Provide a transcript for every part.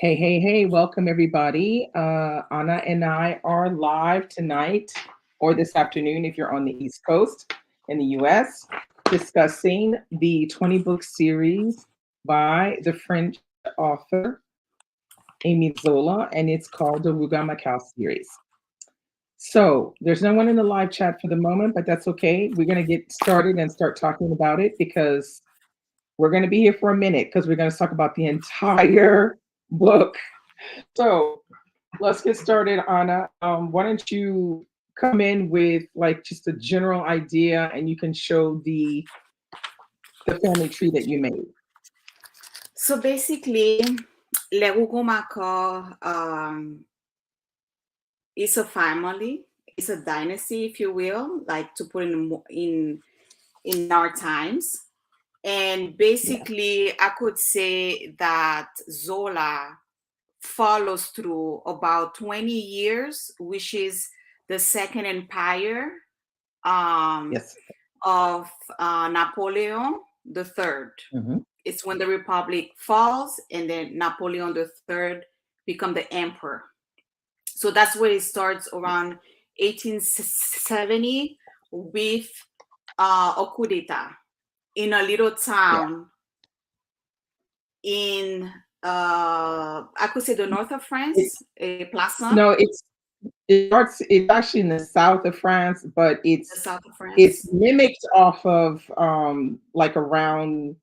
Hey, hey, hey, welcome everybody. Anna and I are live tonight or this afternoon if you're on the East Coast in the US, discussing the 20 book series by the French author Émile Zola, and it's called the Rougon-Macquart series. So there's no one in the live chat for the moment, but that's okay. We're going to get started and start talking about it because we're going to be here for a minute because we're going to talk about the entire book. So let's get started, Anna. Why don't you come in with like just a general idea, and you can show the family tree that you made. So basically, les Rougon-Macquart is a family, it's a dynasty, if you will, like to put in our times. And basically, I could say that Zola follows through about 20 years, which is the Second Empire Yes. of Napoleon the Third. Mm-hmm. It's when the Republic falls, and then Napoleon the Third become the emperor. So that's where it starts around 1870 with a coup d'etat in a little Yeah. town in I could say the north of It, France, Plassans, no, it starts. It's actually in the south of France, but the it's south of it's France, mimicked off of like around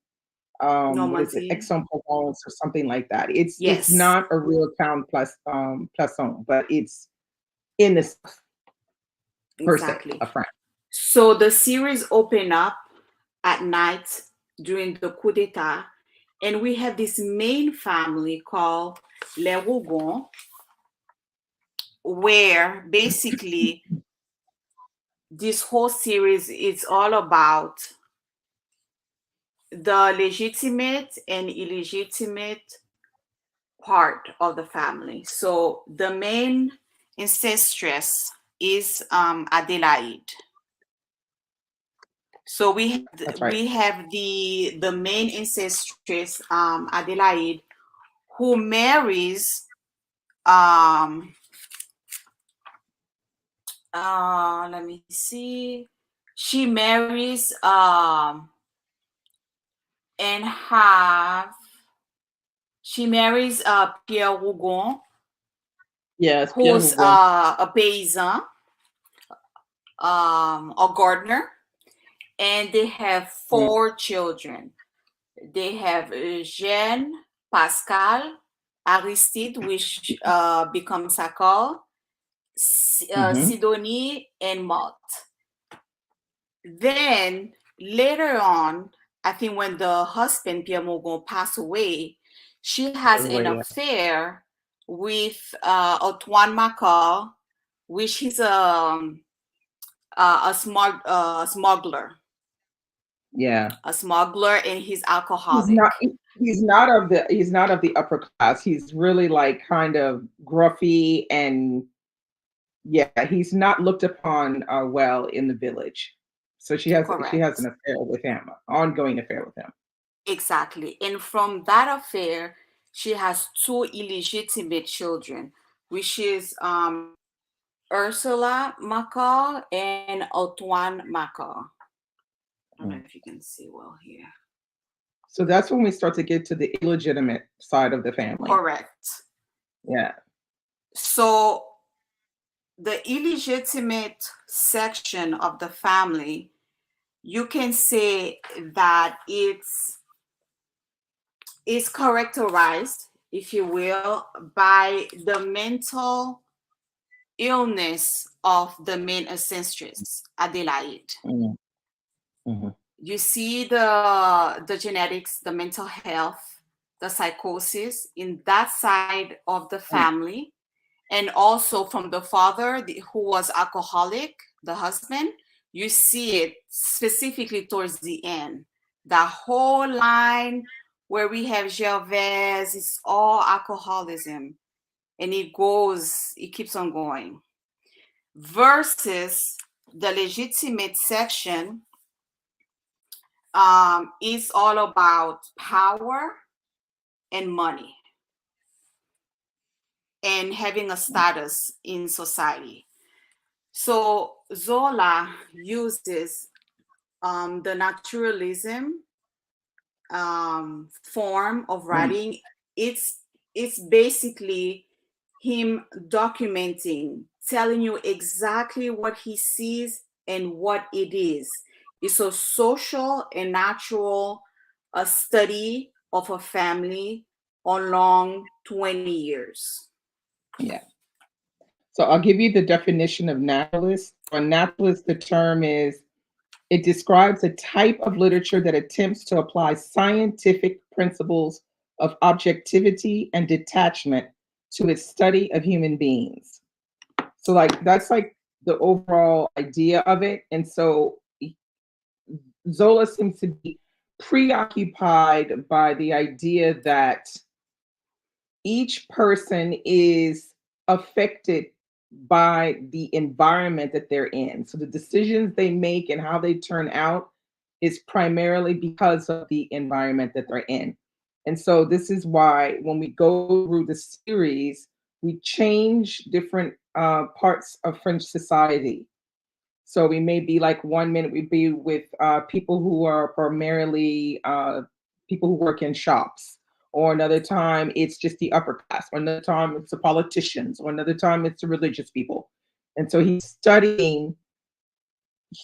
what is it, Normandy. Aix-en-Provence or something like that. It's Yes, not a real town plus Plassans, but it's in the south per se exactly. of France. So the series open up at night during the coup d'etat, and we have this main family called Les Rougons, where basically this whole series is all about the legitimate and illegitimate part of the family. So the main ancestress is Adelaide. So That's right. we have the main ancestress Adelaide, who marries um let me see, she marries and have she marries Pierre Rougon, Yes, Pierre who's Rougon. a paysan, a gardener, and they have Mm, 4 children. They have Eugène, Pascal, Aristide, which becomes Sakal, mhm. Sidonie, and Maud. Then later on, I think when the husband Pierre Mougon passed away, she has By the an way, yeah. affair with Antoine Macquart, which is smuggler, Yeah. and he's He's alcoholic. not he's not of the upper class. He's really like kind of gruffy and yeah, he's not looked upon well in the village. So she has an Correct. affair with him, ongoing affair with him. Exactly. And from that affair, she has 2 illegitimate children, which is Ursula Macquart and Antoine Macquart. I don't know Mm. if you can see well here. So that's when we start to get to the illegitimate side of the family. Correct. Yeah. So the illegitimate section of the family, you can say that it's characterized, if you will, by the mental illness of the main ancestress, Adelaide. Mm, mhm. You see the genetics, the mental health, the psychosis in that side of the Mm. family, and also from the father who was alcoholic, the husband. You see it specifically towards the end. The whole line where we have Gervais is all alcoholism, and it keeps on going. Versus the legitimate section is all about power and money. and having a status in society. So Zola uses the naturalism form of writing. It's basically him documenting, telling you exactly what he sees and what it is. It's a social and natural study of a family along 20 years. Yeah. So I'll give you the definition of naturalist. For naturalist, the term is, it describes a type of literature that attempts to apply scientific principles of objectivity and detachment to its study of human beings. So like that's like the overall idea of it. And so Zola seems to be preoccupied by the idea that each person is affected by the environment that they're in. So the decisions they make and how they turn out is primarily because of the environment that they're in. And so this is why when we go through the series, we change different parts of French society. So we may be like 1 minute we'd be with people who are primarily people who work in shops, or another time it's just the upper class, or another time it's the politicians, or another time it's the religious people. And so he's studying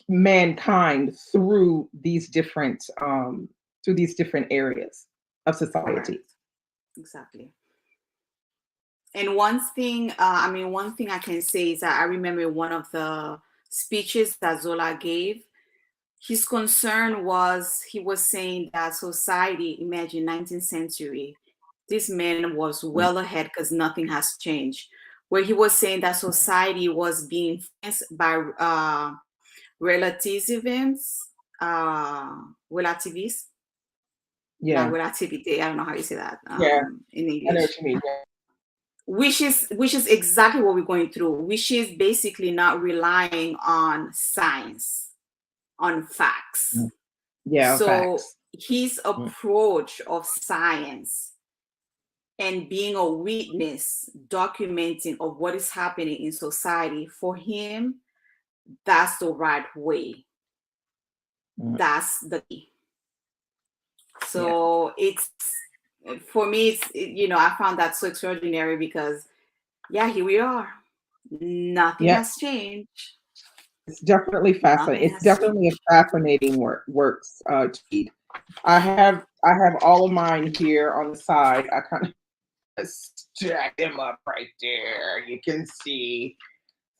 mankind through these different areas of society. Correct. Exactly. And one thing I can say is that I remember one of the speeches that Zola gave. His concern was, he was saying that society, imagine 19th century, this man was well ahead because nothing has changed. Where he was saying that society was being influenced by relativism, relativism. Yeah. Relativity. I don't know how you say that in English. I know what you mean. Yeah. Which is exactly what we're going through, which is basically not relying on science, on facts. Yeah. So facts. his approach of science and being a witness, documenting of what is happening in society, for him, that's the right way. That's the key. So it's, for me, it's, I found that so extraordinary because, here we are. Nothing has changed. It's definitely fascinating. It's definitely a fascinating works to read. I have all of mine here on the side. I kind of stack them up right there. You can see.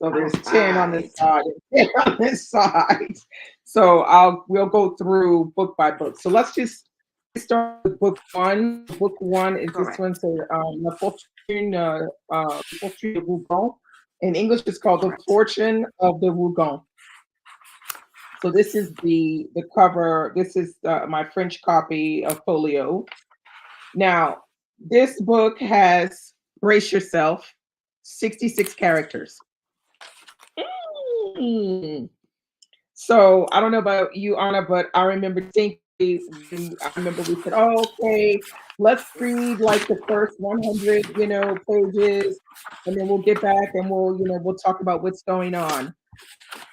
So there's 10 on this side and 10 on this side. So we'll go through book by book. So let's just start with book one. Book one is this one. So La Fortune de Rougon. In English, it's called The Fortune of the Wugong. So this is the cover. This is my French copy of folio. Now, this book has, brace yourself, 66 characters. So I don't know about you, Anna, but I remember thinking, we said, oh, okay, let's read like the first 100, pages, and then we'll get back and we'll talk about what's going on.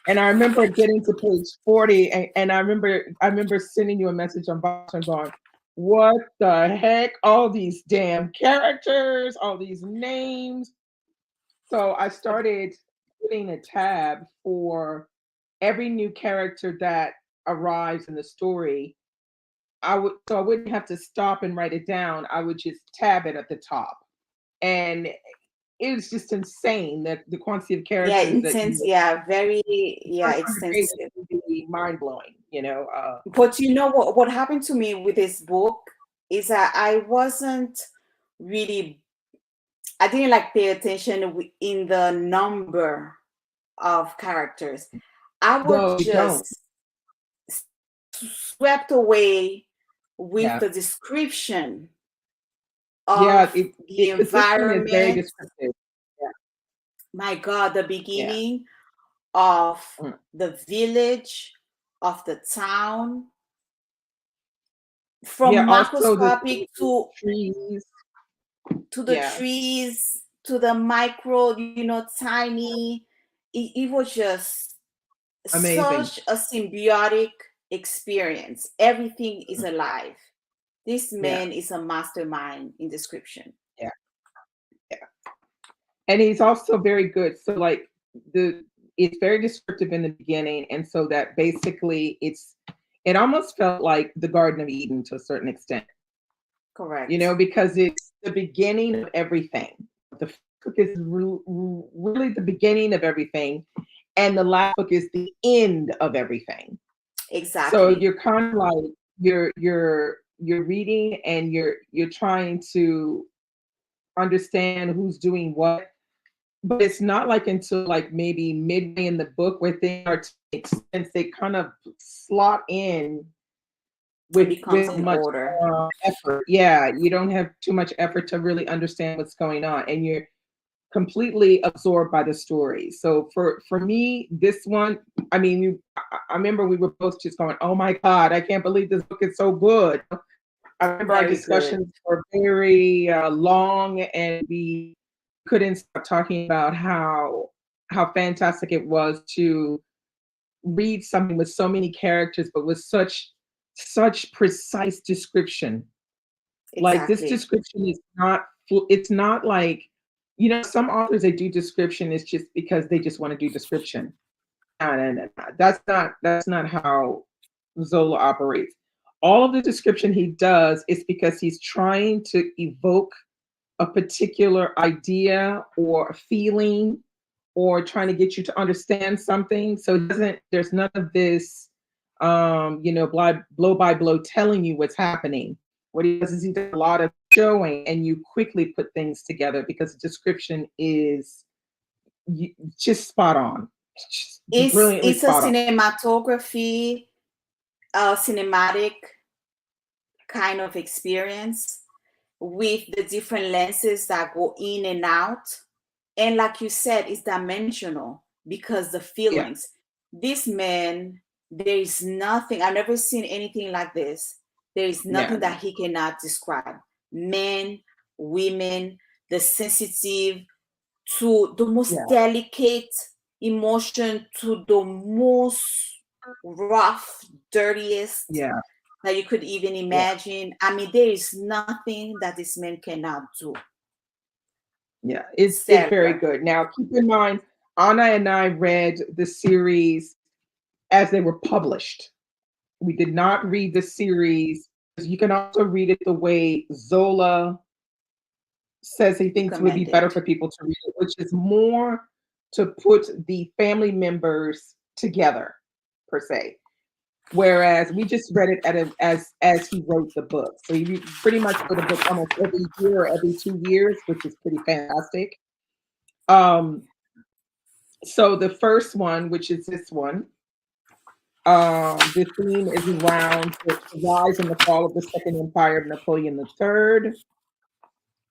And I remember getting to page 40, and I remember sending you a message on Box and going, what the heck? All these damn characters, all these names. So I started putting a tab for every new character that arrives in the story. I wouldn't have to stop and write it down. I would just tab it at the top. And it was just insane, that the quantity of characters. Yeah, intense. Very extensive. Mind-blowing, But what happened to me with this book is that I didn't like pay attention in the number of characters. I was just swept away with the description of the environment. Is very descriptive. My God, the beginning of the village, of the town, from macroscopic to trees, the trees, to the micro, tiny. It was just Amazing. such a symbiotic experience. Everything is alive. This man is a mastermind in description. Yeah. And he's also very good. So like it's very descriptive in the beginning. And so that basically it almost felt like the Garden of Eden to a certain extent. Correct. Because it's the beginning of everything. The book is really the beginning of everything. And the last book is the end of everything. Exactly. So you're kind of like you're reading and you're trying to understand who's doing what, but it's not like until like maybe midway in the book where things are to make sense. They kind of slot in with much effort. Yeah, you don't have too much effort to really understand what's going on, and you're completely absorbed by the story. So for me, this one, I mean, I remember we were both just going, "Oh my God, I can't believe this book is so good." I remember our discussions were very long, and we couldn't stop talking about how fantastic it was to read something with so many characters, but with such precise description. Exactly. Like this description is not. It's not like some authors they do description is just because they just want to do description. No. That's not how Zola operates. All of the description he does is because he's trying to evoke a particular idea or a feeling or trying to get you to understand something. So there's none of this, blow by blow telling you what's happening. What he does is he does a lot of showing and you quickly put things together because the description is just spot on. It's a cinematography, cinematic kind of experience with the different lenses that go in and out. And like you said, it's dimensional because the feelings. This man, there is nothing, I've never seen anything like this. There is nothing that he cannot describe. Men, women, the sensitive to the most delicate emotion to the most rough, dirtiest that you could even imagine. I mean, there is nothing that this man cannot do. Yeah, it's very good. Now, keep in mind, Anna and I read the series as they were published. We did not read the series. You can also read it the way Zola says he thinks would be better for people to read it, which is more to put the family members together, per se. Whereas we just read it as he wrote the book. So he pretty much wrote a book almost every year or every 2 years, which is pretty fantastic. So the first one, which is this one, the theme is around the rise and the fall of the Second Empire of Napoleon III.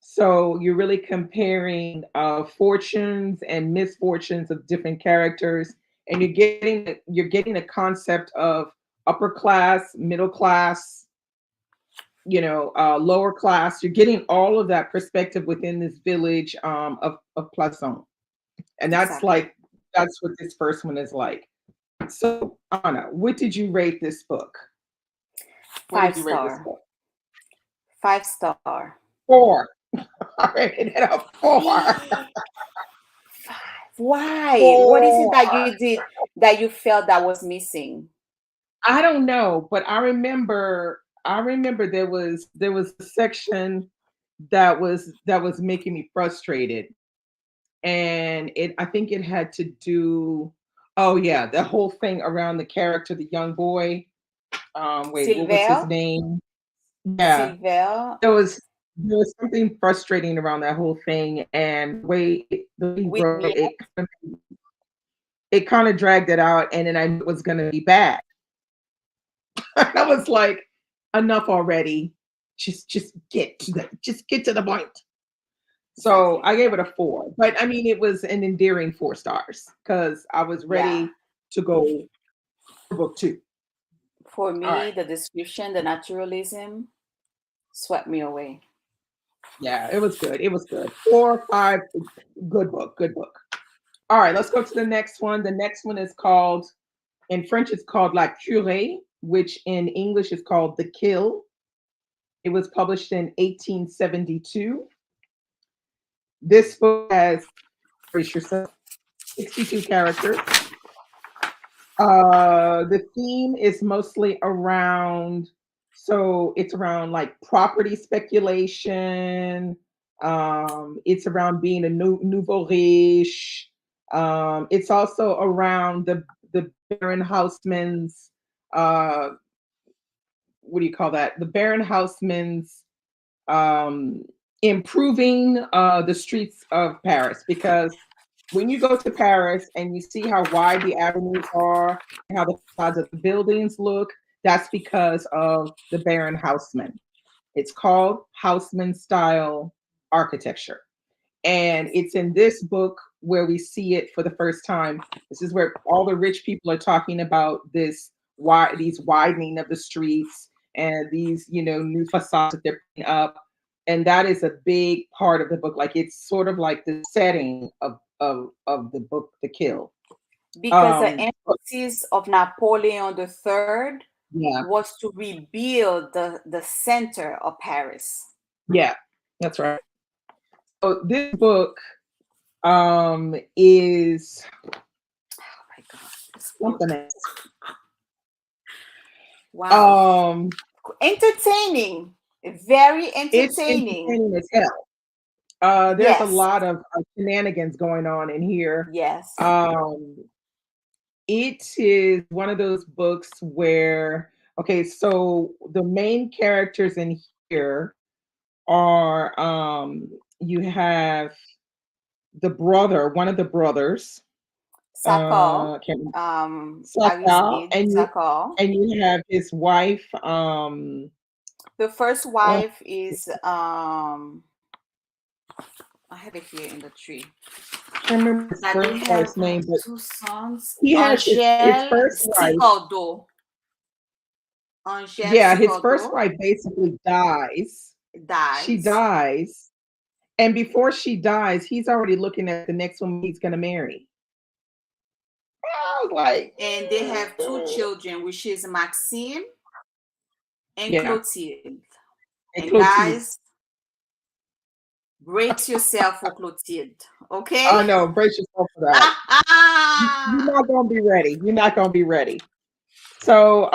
So you're really comparing fortunes and misfortunes of different characters, and you're getting a concept of upper class, middle class, lower class. You're getting all of that perspective within this village of Plassans, and that's what this first one is like. So Anna, what did you rate this book? 5 star. 5 star. 4. I rated it a 4. Why? 4. What is it that you did that you felt that was missing? I don't know, but I remember there was a section that was making me frustrated, and I think it had to do. Oh yeah, the whole thing around the character, the young boy. Wait, what was his name? Yeah, there was something frustrating around that whole thing, and the way he wrote it kind of dragged it out, and then I knew it was going to be bad. I was like, enough already. Just get to the point. So I gave it a 4, but I mean, it was an endearing 4 stars because I was ready to go for book 2. For me, the description, the naturalism swept me away. Yeah, it was good. It was good. 4 or 5. Good book. Good book. All right, let's go to the next one. The next one is called, in French, it's called La Curée, which in English is called The Kill. It was published in 1872. This book has, brace yourself, 62 characters. The theme is mostly around, so it's around like property speculation. It's around being a nouveau riche. It's also around the Baron Haussmann's, uh, what do you call that? The Baron Haussmann's um, improving the streets of Paris, because when you go to Paris and you see how wide the avenues are, how the sides of the buildings look, that's because of the Baron Haussmann. It's called Haussmann style architecture. And it's in this book where we see it for the first time. This is where all the rich people are talking about these widening of the streets and these, new facades that they're putting up. And that is a big part of the book. Like, it's sort of like the setting of the book, The Kill. Because the emphasis of Napoleon III Yeah, was to rebuild the center of Paris. yeah, that's right. So this book is, Oh my God. something else. Wow. Entertaining. Very It's entertaining. entertaining as hell. There's a Yes. lot of shenanigans going on in here. Yes. It is one of those books where, okay, so the main characters in here are, you have the brother, one of the brothers, Sakal. can't remember, Aristide and Sakal. you have his wife, The first wife is I have it here in the tree. I can't remember his That first they have wife's name, but 2 sons. he has his Angèle first wife. Sicardot. Angèle Yeah, his first Sicardot wife basically dies. She dies. dies. And before she dies, he's already looking at the next woman he's going to marry. I was like, And they have 2 children, which is Maxine and yeah. Clotilde. And Clotilde. guys, brace yourself for Clotilde, okay? I know, brace yourself for that. You're not gonna be ready. You're not gonna be ready. So,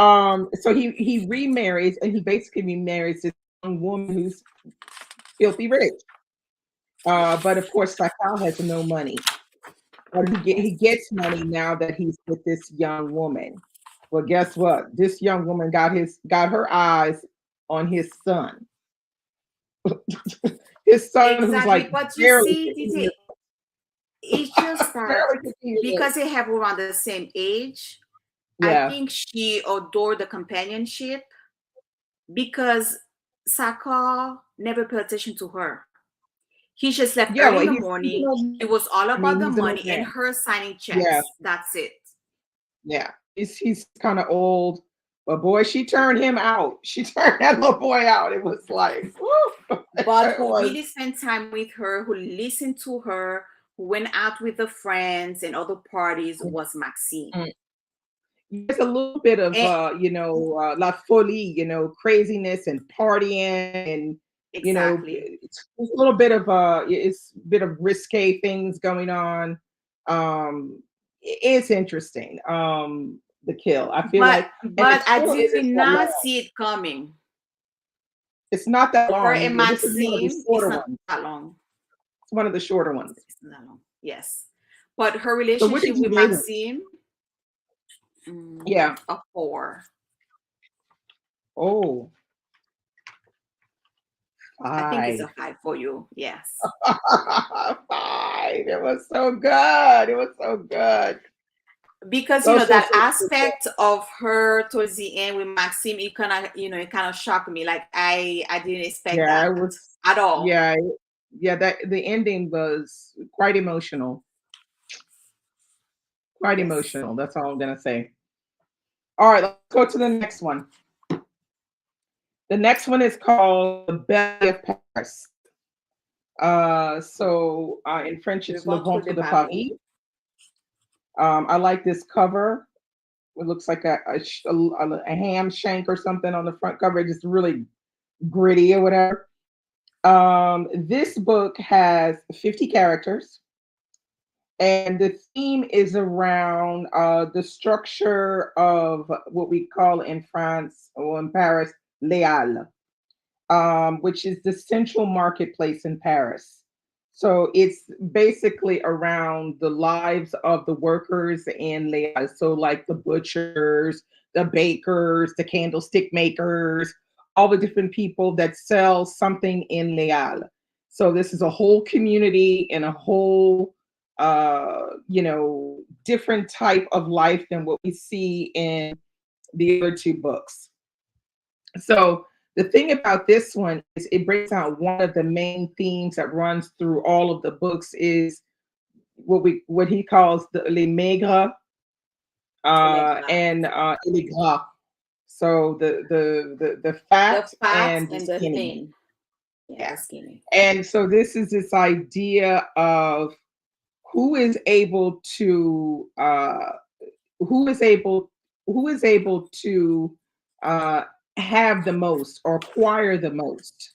so he remarries, and he basically remarries this young woman who's filthy rich. But of course, Sakal has no money. But he gets money now that he's with this young woman. Well, guess what? This young woman got her eyes on his son. His son, exactly. who's like, but you see, it's just that because they have around the same age, yeah. I think she adored the companionship, because Sakal never paid attention to her. He just left early in the morning. It was all about the money and her signing checks. Yeah. That's it. Yeah, he's kind of old, but boy, she turned him out. She turned that little boy out. It was like, woo. But who really spent time with her, who listened to her, who went out with the friends and other parties, was Maxine. There's a little bit of la folie, craziness and partying, and exactly. It's a little bit of it's a bit of risque things going on. It's interesting. The Kill. I feel but I did not see it coming. It's not that long. Her and Maxine, it's not that long. It's one of the shorter ones. It's not that long. Yes, but her relationship with Maxine, yeah, a 4. Oh. 5. I think it's a 5 for you. Yes. 5. It was so good. It was so good. Because that aspect of her towards the end with Maxime, it kind of shocked me. Like I didn't expect that at all. Yeah, that the ending was quite emotional. Quite emotional. That's all I'm gonna say. All right, let's go to the next one. The next one is called The Belly of Paris. In French, Le it's Le ventre Ventre de de Paris. Paris. I like this cover. It looks like a ham shank or something on the front cover. It's just really gritty or whatever. This book has 50 characters, and the theme is around the structure of what we call in France or in Paris, les halles, which is the central marketplace in Paris. So it's basically around the lives of the workers in les halles. So like the butchers, the bakers, the candlestick makers, all the different people that sell something in les halles. So this is a whole community and a whole different type of life than what we see in the other two books. So the thing about this one is it breaks out one of the main themes that runs through all of the books is what he calls the les maigres and les gras. So the fat The fat and the and the skinny. thin. Yeah, Yeah. the skinny. And so this is this idea of who is able to who is able who is able to have the most or acquire the most,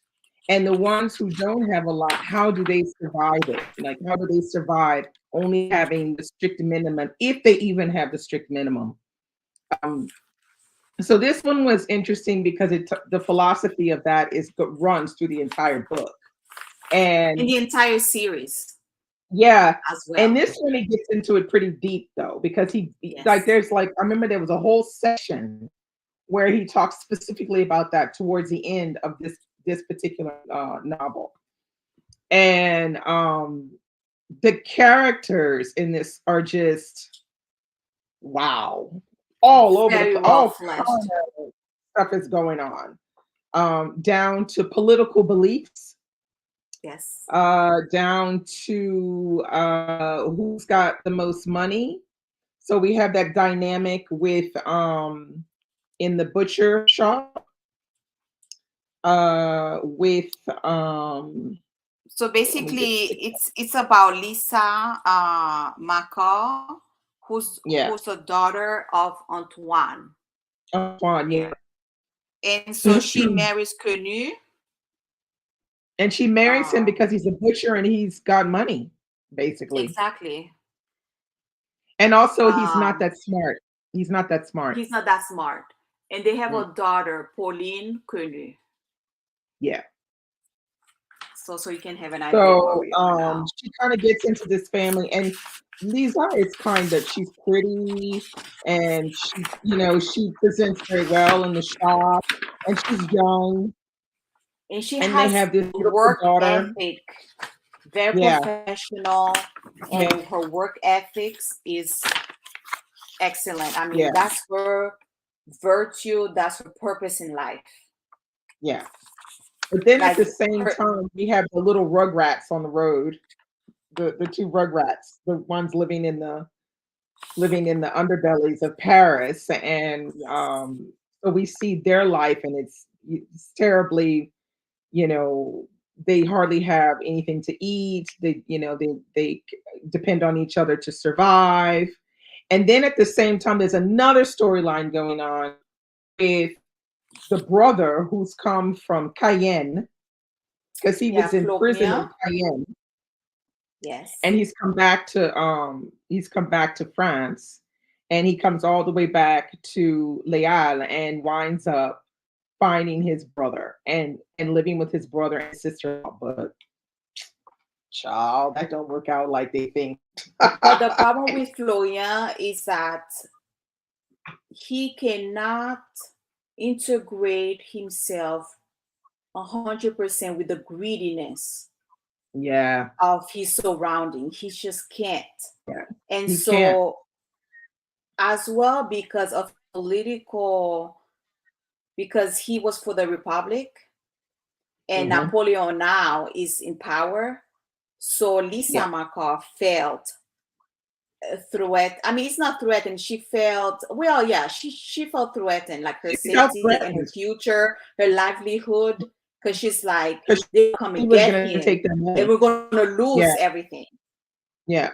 and the ones who don't have a lot, how do they survive it? Like, how do they survive only having the strict minimum, if they even have the strict minimum? um, so this one was interesting because the philosophy of that runs through the entire book. In And the entire series yeah, as well. and this one he gets into it pretty deep though, because Yes. there's like, I remember there was a whole section where he talks specifically about that towards the end of this particular novel. And the characters in this are just wow, all over Very the well all fleshed. kind of stuff is going on, down to political beliefs. Yes. Down to who's got the most money. So we have that dynamic with in the butcher shop with So basically, it's about Lisa Macquart, who's yeah, a daughter of Antoine, Antoine, yeah. and so she marries Quenu. And she marries him because he's a butcher and he's got money, basically. Exactly. And also he's not that smart. He's not that smart. He's not that smart. And they have a daughter, Pauline Quenu. Yeah. So you can have an idea. So she kind of gets into this family, and Lisa is she's pretty, and she presents very well in the shop, and she's young. And she And has they have this work daughter. ethic, very professional, and her work ethics is excellent. I mean, that's her virtue, that's her purpose in life. Yeah. But then at the same time, we have the little rugrats on the road, the two rugrats, the ones living in the underbellies of Paris, and so we see their life, and it's terribly, they hardly have anything to eat. They depend on each other to survive. And then at the same time, there's another storyline going on with the brother who's come from Cayenne, because he was in prison in Cayenne. Yes. And he's come back to France, and he comes all the way back to Les Halles and winds up finding his brother and living with his brother and sister. But child, that don't work out like they think. But the problem with Florian is that he cannot integrate himself 100% with the greediness of his surrounding. He just can't. Yeah. And he so can't. As well, because of because he was for the Republic and Napoleon now is in power. So Lisa Macquart felt threat. I mean, it's not threatened. She felt, she felt threatened, like her safety and her future, her livelihood. because she's like, 'Cause they come he and was get gonna him, take their money. and we're gonna lose Yeah. everything. Yeah.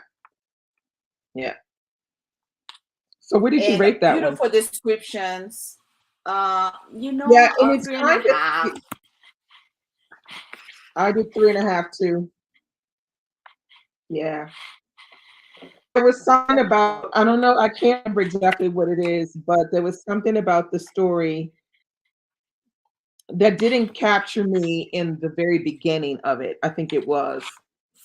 Yeah. So what did you And rate that one? beautiful descriptions. You know, Yeah, and it's 3.5. I did 3.5 too. Yeah. There was something about, I don't know, I can't remember exactly what it is, but there was something about the story that didn't capture me in the very beginning of it. I think it was.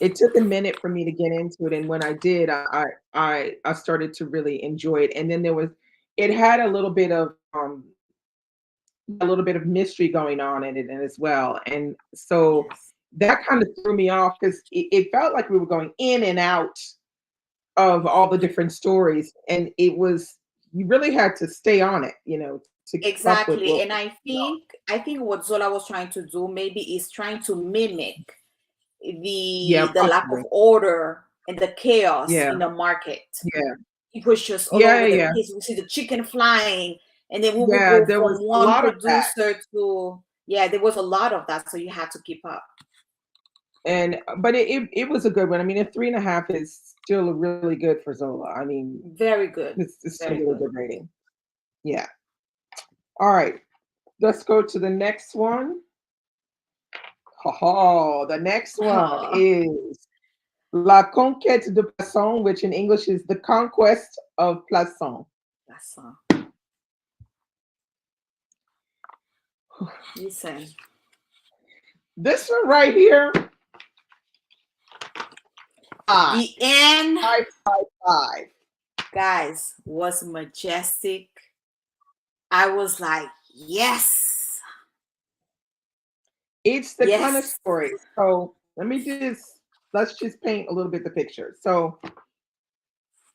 It took a minute for me to get into it, and when I did, I started to really enjoy it. And then it had a little bit of mystery going on in it as well. And so Yes. that kind of threw me off because it felt like we were going in and out of all the different stories, and you really had to stay on it, to keep up with Exactly. what And I think what Zola was trying to do maybe is trying to mimic yeah, the lack of possibly. order and the chaos Yeah, in the market. yeah, It was just all yeah, over the yeah, place. We see the chicken flying, and then we would yeah. go There from was a one lot of that, producer to, yeah, there was a lot of that. So you had to keep up. but it was a good one. I mean, a 3.5 is still really good for Zola. I mean, Very good. it's still a Very really good. good rating. Yeah. All right, let's go to the next one. Oh, the next one is La Conquête de Plassans, which in English is The Conquest of Plassans. That's listen. This one right here, The end, 555. guys, was majestic. I was like, yes. It's the kind of Yes. story. So let's just paint a little bit the picture. So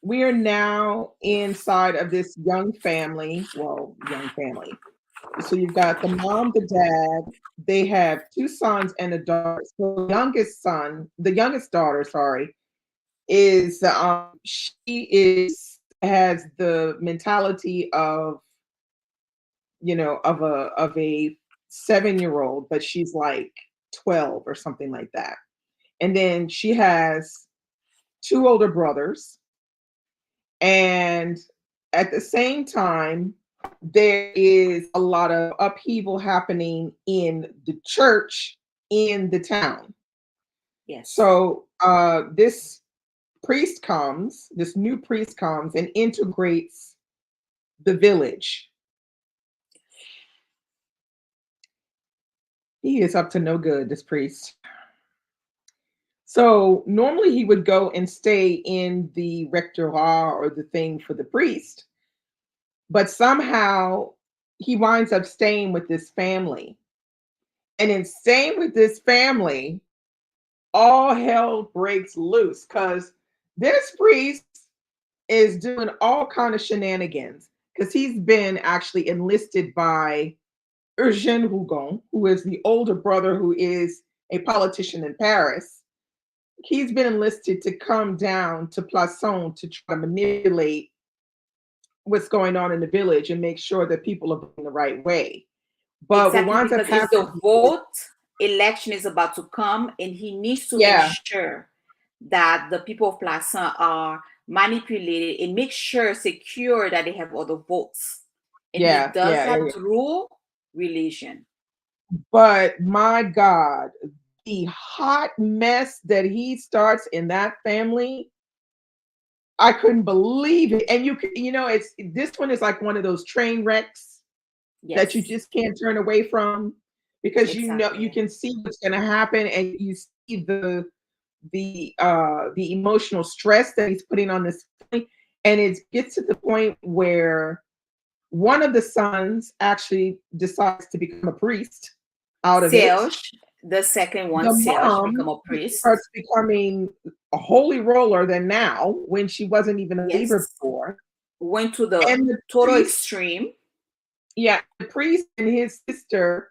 we are now inside of this young family. Well, young family. So you've got the mom, the dad. They have 2 sons and a daughter. So the youngest daughter, sorry, is has the mentality of a 7-year-old, but she's like 12 or something like that. And then she has 2 older brothers, and at the same time there is a lot of upheaval happening in the church in the town. Yes. So this new priest comes and integrates the village. He is up to no good, this priest. So normally he would go and stay in the rectorat or the thing for the priest, but somehow he winds up staying with this family. And in staying with this family, all hell breaks loose because this priest is doing all kind of shenanigans because he's been actually enlisted by Eugène Rougon, who is the older brother who is a politician in Paris. He's been enlisted to come down to Plassans to try to manipulate what's going on in the village and make sure that people are going the right way. But exactly, what winds up because it's happening, the vote election is about to come, and he needs to yeah, make sure that the people of Plassans are manipulated and make sure secure that they have all the votes. And he yeah, does yeah, that yeah. through religion. But my God, the hot mess that he starts in that family, I couldn't believe it. And this one is like one of those train wrecks that you Yes, just can't turn away from because you exactly. can see what's going to happen, and you see the emotional stress that he's putting on this family. And it gets to the point where one of the sons actually decides to become a priest out of it. Serge, the second one, The Serge, become mom a priest. starts becoming a holy roller than now when she wasn't even a believer Yes, before. went to the And the total priest, extreme. yeah, the priest and his sister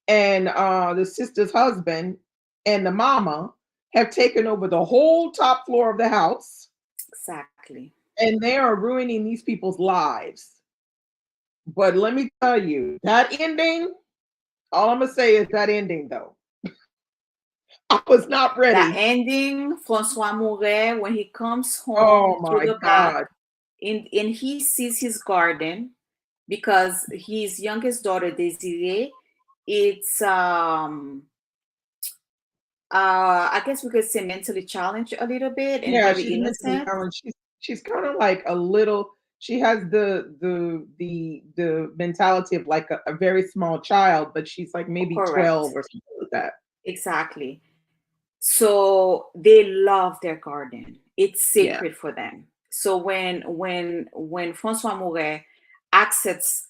and the sister's husband and the mama have taken over the whole top floor of the house, Exactly. and they are ruining these people's lives. But let me tell you, that ending, All I'm gonna say is that ending though. I was not ready. The ending, François Mouret, when he comes home Oh through my the God. back, and he sees his garden because his youngest daughter, Desiree, it's I guess we could say mentally challenged a little bit and Yeah, very she's mentally innocent. challenged. She's kind of like a little. She has the mentality of like a very small child, but she's like maybe 12 Correct. or something like that. Exactly. So they love their garden. It's Yeah, sacred for them. So when François Mouret access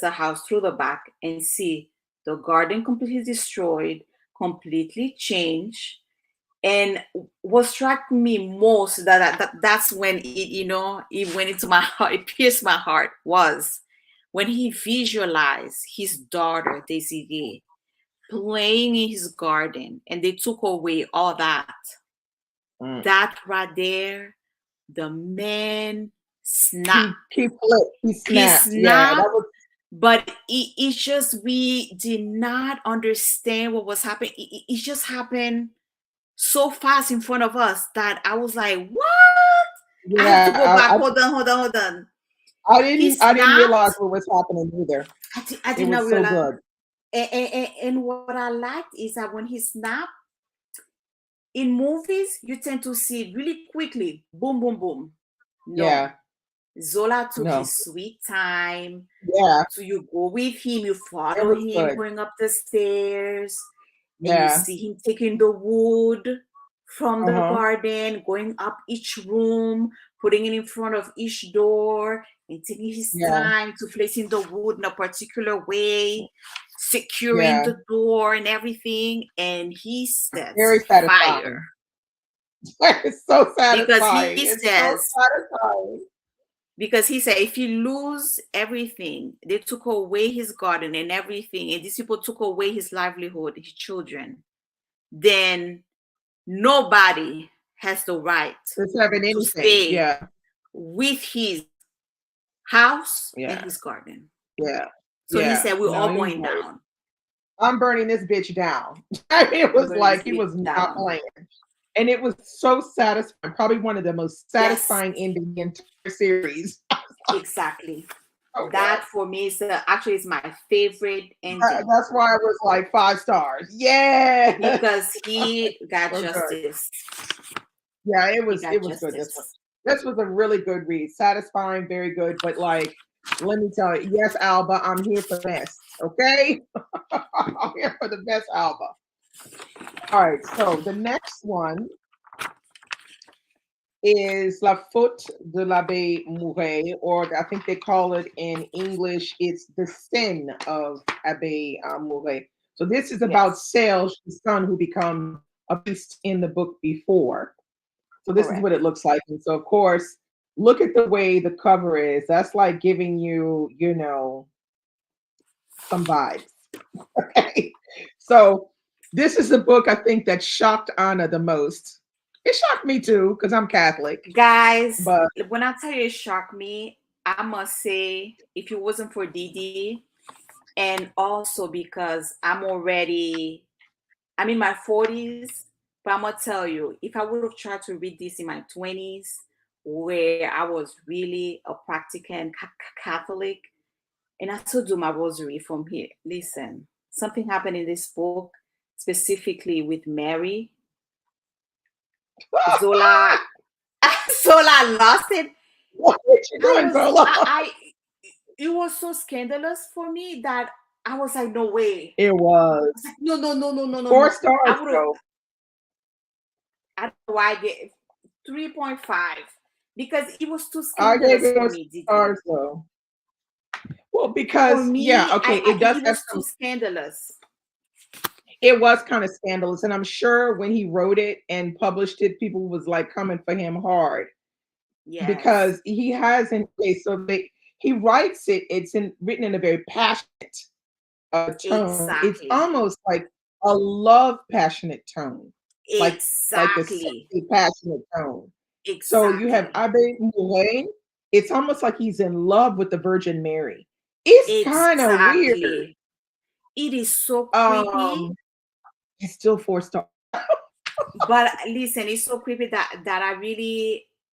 the house through the back and see the garden completely destroyed, completely changed, and what struck me most that's when it went into my heart, it pierced my heart, was when he visualized his daughter Desiree playing in his garden and they took away all that. mm. That right there, the man snapped. He flipped. He He snapped. Yeah, that snapped, was. but it's just we did not understand what was happening. It just happened so fast in front of us that I was like, "What?" I had to go Yeah, back. Hold on. I He didn't realize snapped. what was happening either. I It did not was so realize. good. And what I liked is that when he snapped, in movies, you tend to see really quickly, boom, boom, boom. No. Yeah. Zola took No. his sweet time. Yeah. So you go with him, you It follow was him good. going up the stairs, and you Yeah. see him taking the wood from the Uh-huh. garden, going up each room, putting it in front of each door, and taking his Yeah. time to placing the wood in a particular way, securing Yeah. the door and everything. And he sets Very fire satisfying. It's so because satisfying. he It's so says, satisfying. because he said if you lose everything, they took away his garden and everything, and these people took away his livelihood, his children, then nobody has the right Just having to anything. stay Yeah. with his house and Yeah. his garden. Yeah. So he Yeah. said, we're No, all he was going right. down. I'm burning this bitch down. It was burning this like he bitch was not down. playing. And it was so satisfying. Probably one of the most satisfying Yes. ending in the entire series. Exactly. Oh, That for me is actually is my favorite ending that's why I was like 5 stars. Yeah. because he got So good. justice. Yeah, it He was got good. justice. This was a really good read. Satisfying, very good. But like, let me tell you, yes, Alba, I'm here for the best. Okay. I'm here for the best, Alba. All right. So the next one is La Faute de l'Abbé Mouret, or I think they call it in English, it's the sin of Abbé Mouret. So this is about Serge, the son who becomes a priest in the book before. So this is what it looks like. And so, of course, look at the way the cover is. That's like giving you, you know, some vibes. Okay. So this is the book I think that shocked Anna the most. It shocked me too, because I'm Catholic. Guys, But when I tell you it shocked me, I must say, if it wasn't for Didi, and also because I'm in my 40s, but I'm gonna tell you, if I would have tried to read this in my 20s, where I was really a practicant Catholic, and I still do my rosary from here. Listen, something happened in this book, specifically with Mary. Zola lost it. what you doing, Zola? It was so scandalous for me that I was like, no way. It was. I was like, no. 4 stars, though. I don't know why I get 3.5 because it was too I gave scandalous it for those me. Didi. stars, though. Well, For because, me, yeah, okay, it does it have was some, too scandalous. it was kind of scandalous. And I'm sure when he wrote it and published it, people was like coming for him hard. Yes. Because he has in place, so he writes it, it's written in a very passionate tone. Exactly. It's almost like a love passionate tone. Like a Exactly. sexy passionate tone. Exactly. So you have Abbé Mouret. It's almost like he's in love with the Virgin Mary. It's kind of weird. It is so creepy. It's still 4-star. But listen, it's so creepy that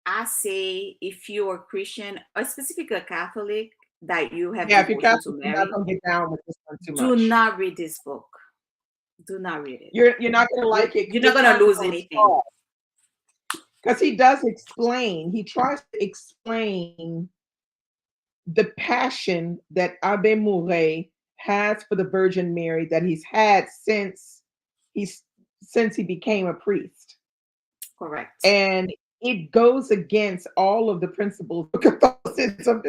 I say, if you're a Christian or specifically a Catholic, that you have Yeah, if you're devotion to Catholic, you're not Mary, gonna get down with this one too do much. not read this book. Do not read it. You're not gonna like it. You're not gonna lose anything. Because he does explain. He tries to explain the passion that Abbé Mouret has for the Virgin Mary that he's had since he became a priest. Correct. And it goes against all of the principles of Catholicism.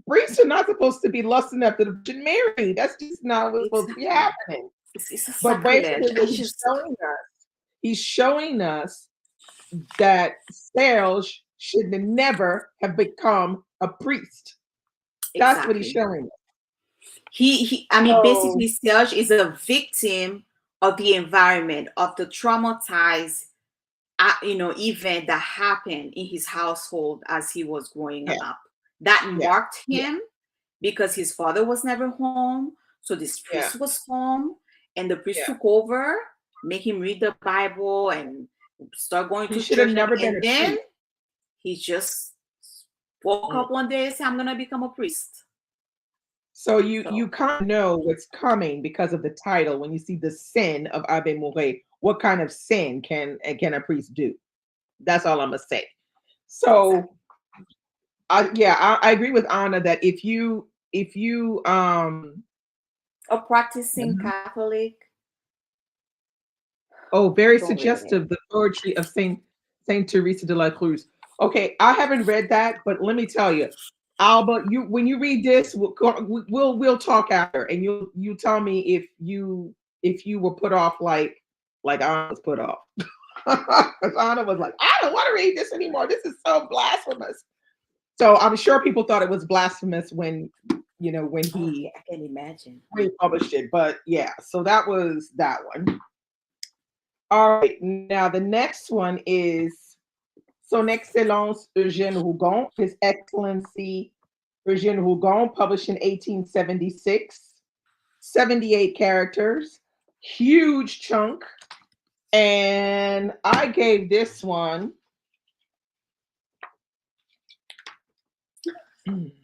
Priests are not supposed to be lusting after the Virgin Mary. That's just not what's supposed to be happening. It's a But basically, what sacrilege. he's showing us that Serge should never have become a priest. That's what he's showing us. Basically, Serge is a victim of the environment, of the traumatized, event that happened in his household as he was growing up. That marked him because his father was never home. So this priest was home, and the priest took over, make him read the Bible and start going to church. And then he just woke up one day and said, "I'm gonna become a priest." So you kind of know what's coming because of the title. When you see the sin of Abbé Mouret, what kind of sin can a priest do? That's all I'm gonna say. So, I agree with Anna that if you a practicing Catholic. Oh, very suggestive, the poetry of Saint Teresa de la Cruz. Okay, I haven't read that, but let me tell you, Alba, when you read this, we'll talk after, and you tell me if you were put off like Anna was put off. Because Anna was like, I don't want to read this anymore. This is so blasphemous. So I'm sure people thought it was blasphemous when he I can imagine when he published it. But yeah, so that was that one. All right, now the next one is Son Excellence Eugène Rougon, His Excellency Eugène Rougon, published in 1876, 78 characters, huge chunk. And I gave this one.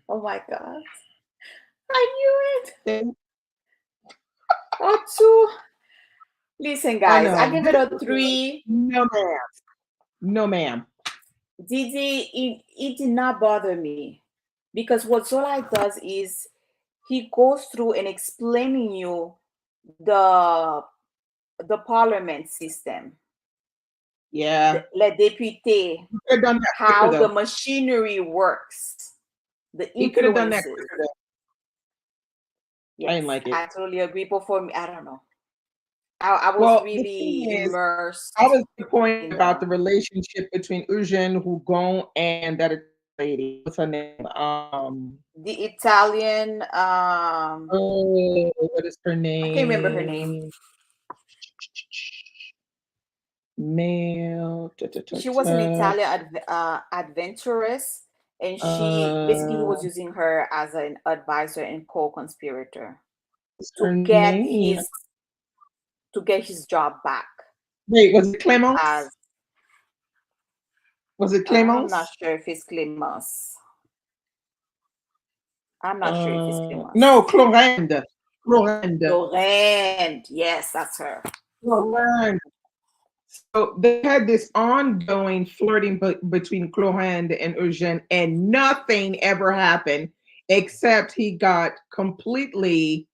Oh my God. I knew it. Oh, 2. Listen, guys, I give it a 3. No, ma'am. No, ma'am. It did not bother me, because what Zola does is he goes through and explaining you the parliament system. Yeah. Les députés, how the machinery works, the influences. He could have done that quicker. Yes, I didn't like it. I totally agree. But for me, I don't know. I was really immersed. I was the point about the relationship between Eugène Rougon and that lady. What's her name? The Italian. What is her name? I can't remember her name. Male. She was an Italian adventuress, and she basically was using her as an advisor and co-conspirator to get his job back. Wait, was it Clémence? Was it Clémence? I'm not sure if it's Clémence. I'm not sure if it's Clémence. No, Clorinde. Clorinde. Yes, that's her. Clorinde. So they had this ongoing flirting between Clorinde and Eugène, and nothing ever happened except he got completely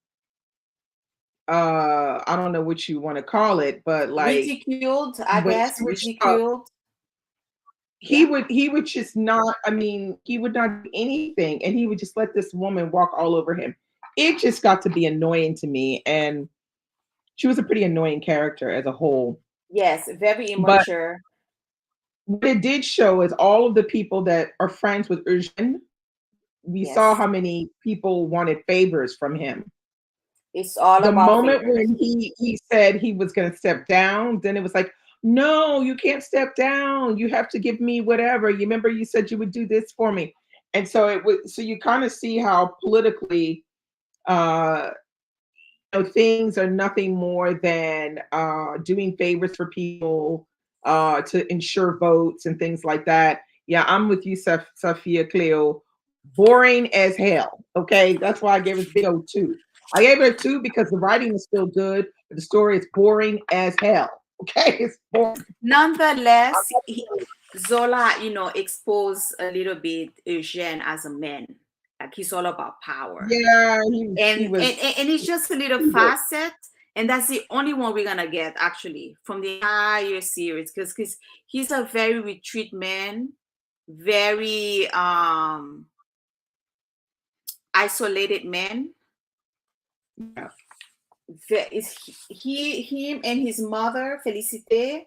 I don't know what you want to call it, but like ridiculed, I guess. Ridiculed. He would just not, he would not do anything, and he would just let this woman walk all over him. It just got to be annoying to me, and she was a pretty annoying character as a whole. Yes, very immature. But what it did show is all of the people that are friends with Eugène, we saw how many people wanted favors from him. It's all the about moment favors. When he said he was going to step down, then it was like, no, you can't step down. You have to give me whatever. You remember you said you would do this for me. And so so you kind of see how politically things are nothing more than doing favors for people to ensure votes and things like that. Yeah, I'm with you, Sophia Cleo. Boring as hell. Okay, that's why I gave it a big old 2. I gave it a 2 because the writing is still good, but the story is boring as hell. Okay, it's boring. Nonetheless, Zola, exposed a little bit Eugène as a man. Like he's all about power. Yeah, and it's just a little facet, and that's the only one we're gonna get actually from the entire series, because he's a very retreat man, very isolated man. Yeah. Him and his mother Felicité,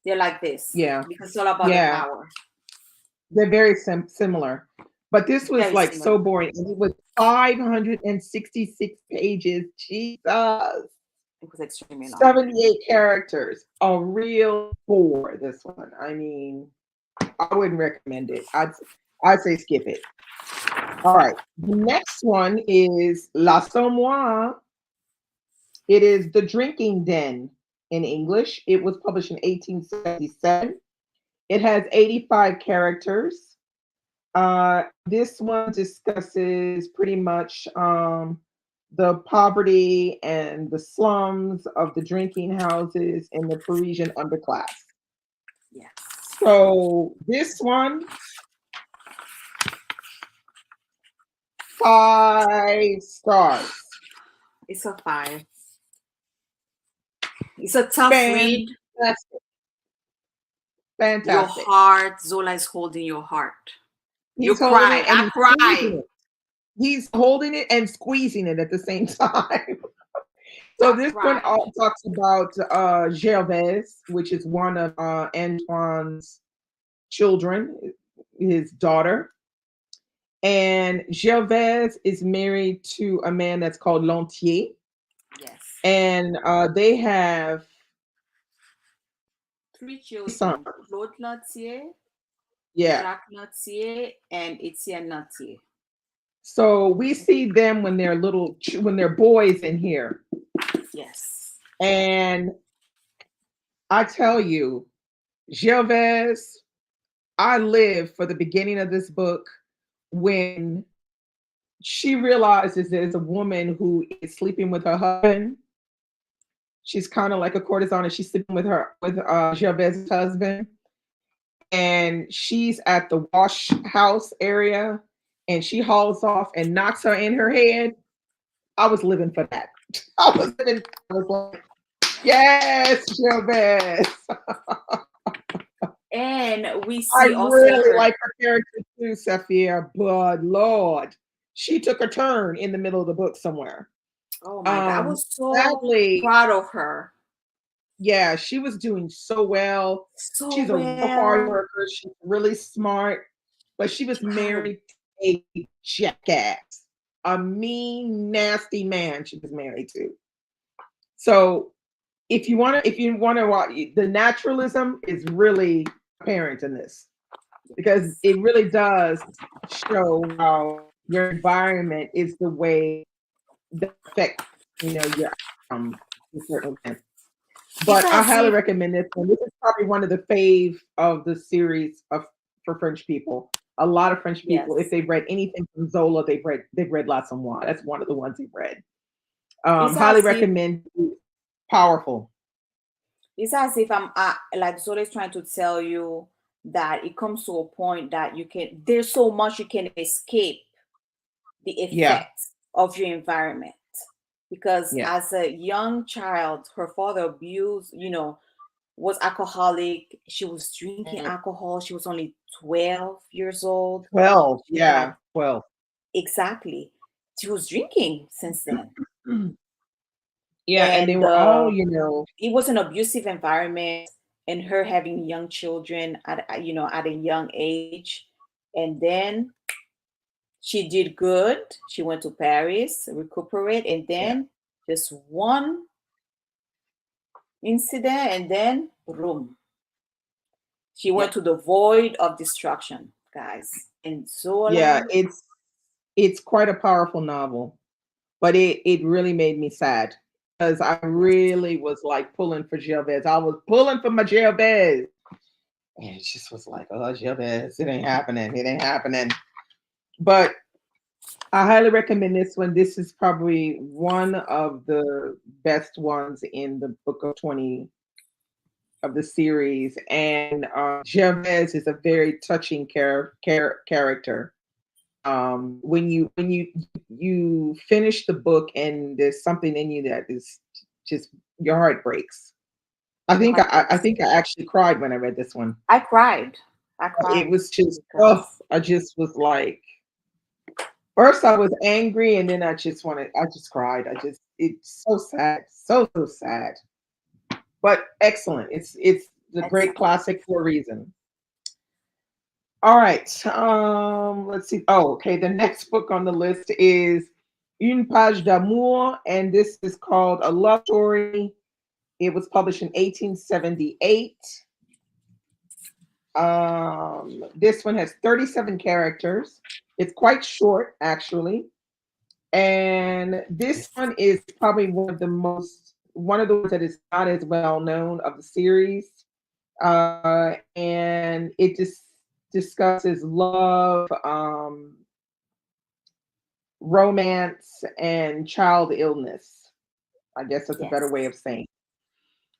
they're like this. Yeah, because it's all about the power. They're very similar, but this was Very like similar. so boring. And it was 566 pages. Jesus, It was extremely long. 78 characters. A real bore. This one. I mean, I wouldn't recommend it. I'd say skip it. All right. The next one is L'Assommoir. It is The Drinking Den in English. It was published in 1877. It has 85 characters. This one discusses pretty much the poverty and the slums of the drinking houses in the Parisian underclass. Yes. So this one, 5 stars. It's a 5. It's a tough read. Fantastic. Your heart, Zola is holding your heart. You He's cry. I cry. He's holding it and squeezing it at the same time. So this one talks about Gervais, which is one of Antoine's children, his daughter. And Gervais is married to a man that's called Lantier. Yes. And they have 3 children. Claude Lantier, Jacques Lantier, and Etienne Lantier. So we see them when they're when they're boys in here. Yes. And I tell you, Gervais, I live for the beginning of this book when she realizes there's a woman who is sleeping with her husband. She's kind of like a courtesan, and she's sleeping with Gervais' husband. And she's at the wash house area, and she hauls off and knocks her in her head. I was living for that. I was like, yes, Gervais. And we see I really like her character too, Sophia, but Lord, she took a turn in the middle of the book somewhere. Oh my God, I was so proud of her. Yeah, she was doing so well. She's a real hard worker. She's really smart, but she was married to a jackass, a mean, nasty man she was married to. So if you want to watch, the naturalism is really apparent in this, because it really does show how your environment is the way that affects, your in certain events. But I highly recommend this one. This is probably one of the fave of the series for French people. A lot of French people, if they've read anything from Zola, they've read L'Assommoir. That's one of the ones they've read. Highly recommend. Powerful. It's as if I'm like Zola is trying to tell you that it comes to a point that there's so much you can escape the effects of your environment. Because as a young child, her father abused, was alcoholic. She was drinking alcohol. She was only 12 years old. 12, 12. Exactly. She was drinking since then. Yeah, and they were all, it was an abusive environment, and her having young children at a young age. And then she did good. She went to Paris, recuperate, and then just one incident, and then boom. She went to the void of destruction, guys. And Zola. Yeah, it's quite a powerful novel, but it really made me sad. because I really was like pulling for Gervais. I was pulling for my Gervais. And it just was like, oh, Gervais, it ain't happening. It ain't happening. But I highly recommend this one. This is probably one of the best ones in the book of 20 of the series. And Gervais is a very touching character. When you finish the book and there's something in you that is just your heart breaks. I think I actually cried when I read this one. I cried. It was just I just was like, first I was angry and then I just cried. It's so sad. So sad. But excellent. It's a great classic for a reason. All right. Let's see. Oh, okay. The next book on the list is Une Page d'Amour, and this is called A Love Story. It was published in 1878. This one has 37 characters. It's quite short, actually. And this one is probably one of the ones that is not as well known of the series. And it just discusses love, romance, and child illness. I guess that's a better way of saying.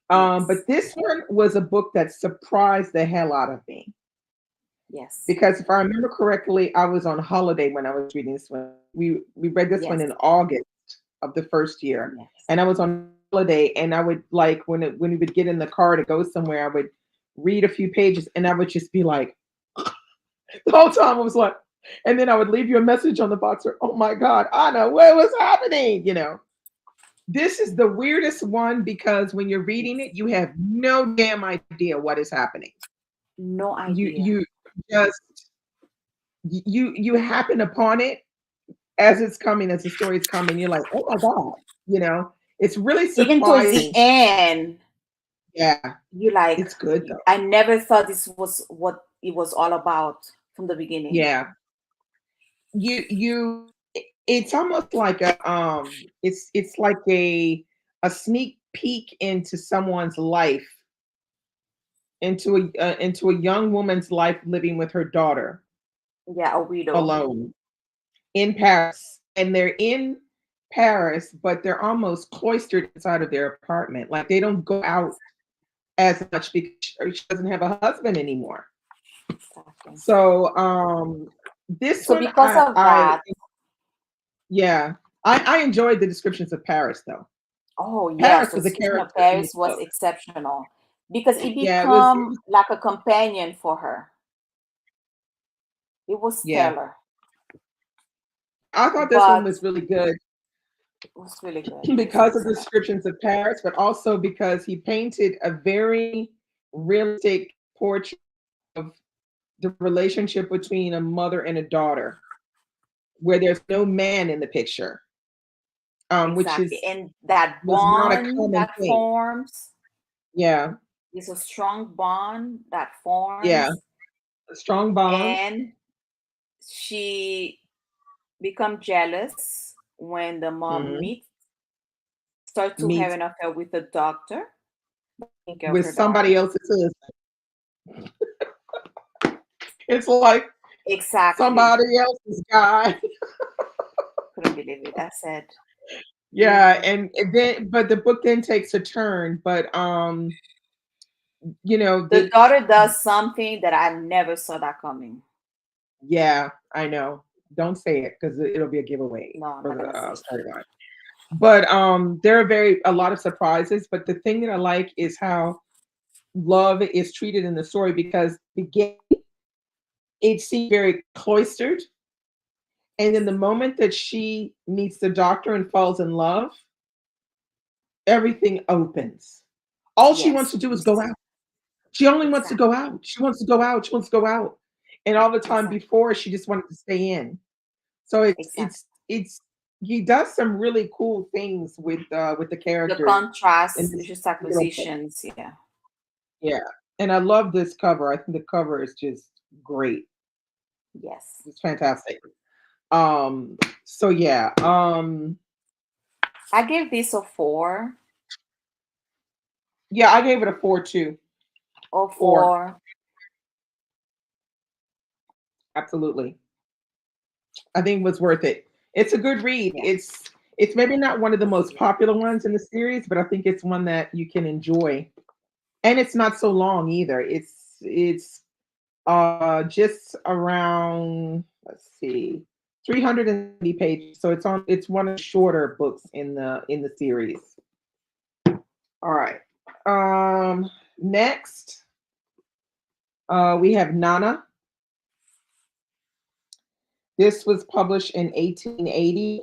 But this one was a book that surprised the hell out of me. Yes. Because if I remember correctly, I was on holiday when I was reading this one. We read this one in August of the first year. Yes. And I was on holiday, and I would like when we would get in the car to go somewhere, I would read a few pages and I would just be like, the whole time I was like, and then I would leave you a message on the box or, oh my God, Anna, what was happening? You know. This is the weirdest one because when you're reading it, you have no damn idea what is happening. No idea. You just you happen upon it as it's coming, as the story's coming. You're like, oh my God, you know, it's really surprising. Even towards the end. Yeah. You like, it's good though. I never thought this was what it was all about from the beginning. Yeah. It's almost like it's like a sneak peek into someone's life, into a young woman's life living with her daughter. Yeah, a widow. Alone in Paris. And they're in Paris, but they're almost cloistered inside of their apartment. Like they don't go out as much because she doesn't have a husband anymore. Exactly. So this one, because of that, I enjoyed the descriptions of Paris though. Oh yeah, Paris was a character. Paris was exceptional because it became like a companion for her. It was stellar. I thought this one was really good. It was really good because of the descriptions of Paris, but also because he painted a very realistic portrait of the relationship between a mother and a daughter, where there's no man in the picture, which is and that bond that forms. Yeah, it's a strong bond that forms. Yeah, a strong bond, and she becomes jealous when the mom start to have an affair with the doctor, with somebody else's husband. It's like somebody else's guy. Couldn't believe it. I said, yeah, and then but the book then takes a turn. But you know, the daughter does something that I never saw that coming. Yeah, I know. Don't say it because it'll be a giveaway. No, for the storyline. But there are a lot of surprises. But the thing that I like is how love is treated in the story, because it seems very cloistered, and then the moment that she meets the doctor and falls in love, everything opens. All she wants to do is go out. She only wants to go out. She wants to go out. She wants to go out. And all the time before, she just wanted to stay in. So it's he does some really cool things with the characters. The contrast, just acquisitions, yeah. And I love this cover. I think the cover is just great. Yes, it's fantastic. So yeah. I gave this a 4 Yeah, I gave it a 4 too. or 4. 4. Absolutely. I think it was worth it. It's a good read. Yeah. It's maybe not one of the most popular ones in the series, but I think it's one that you can enjoy. And it's not so long either. It's just around, let's see, 370 pages. So it's one of the shorter books in the series. All right. Next, we have Nana. This was published in 1880.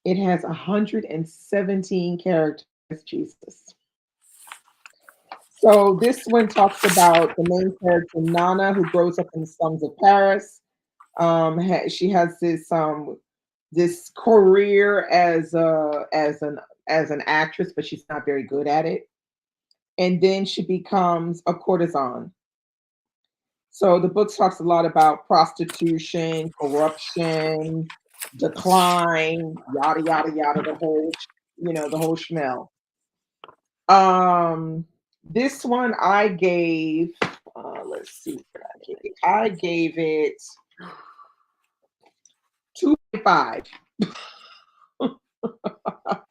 It has 117 characters. Jesus. So this one talks about the main character Nana, who grows up in the slums of Paris. She has this career as an actress, but she's not very good at it. And then she becomes a courtesan. So the book talks a lot about prostitution, corruption, decline, yada yada yada, the whole schmel. This one I gave, let's see what I gave it. I gave it 2.5.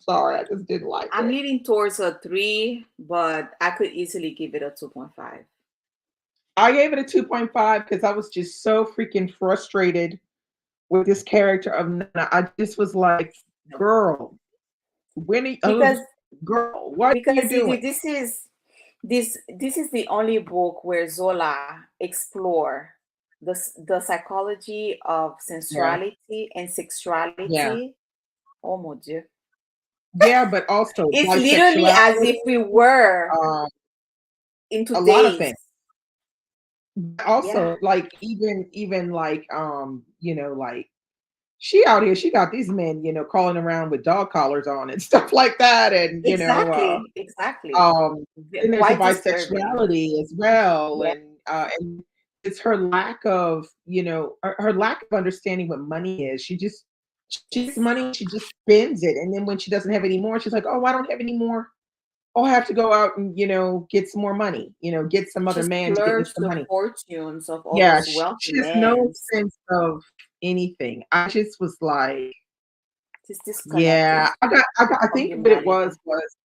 Sorry, I just didn't like I'm it. leaning towards a 3, but I could easily give it a 2.5. I gave it a 2.5 because I was just so freaking frustrated with this character of Nana. I just was like, girl, when are you, Because girl, what are because you doing? this is the only book where Zola explore the psychology of sensuality and sexuality. Yeah. Oh mon Dieu. Yeah, but also It's literally as if we were in a lot of today's. things. Also, Yeah. like even like like she out here, she got these men, crawling around with dog collars on and stuff like that, and Exactly. and there's a Quite disturbing. bisexuality as well, Yeah, and it's her lack of her lack of understanding what money is. She gets money, she just spends it, and then when she doesn't have any more, she's like, oh, I don't have any more. Oh, I have to go out and get some more money. Get some other she man to get me splurged some the money. fortunes of all Yeah, those wealthy she has no men. sense of anything. I just was like, She's disconnected yeah, I from think what it humanity. was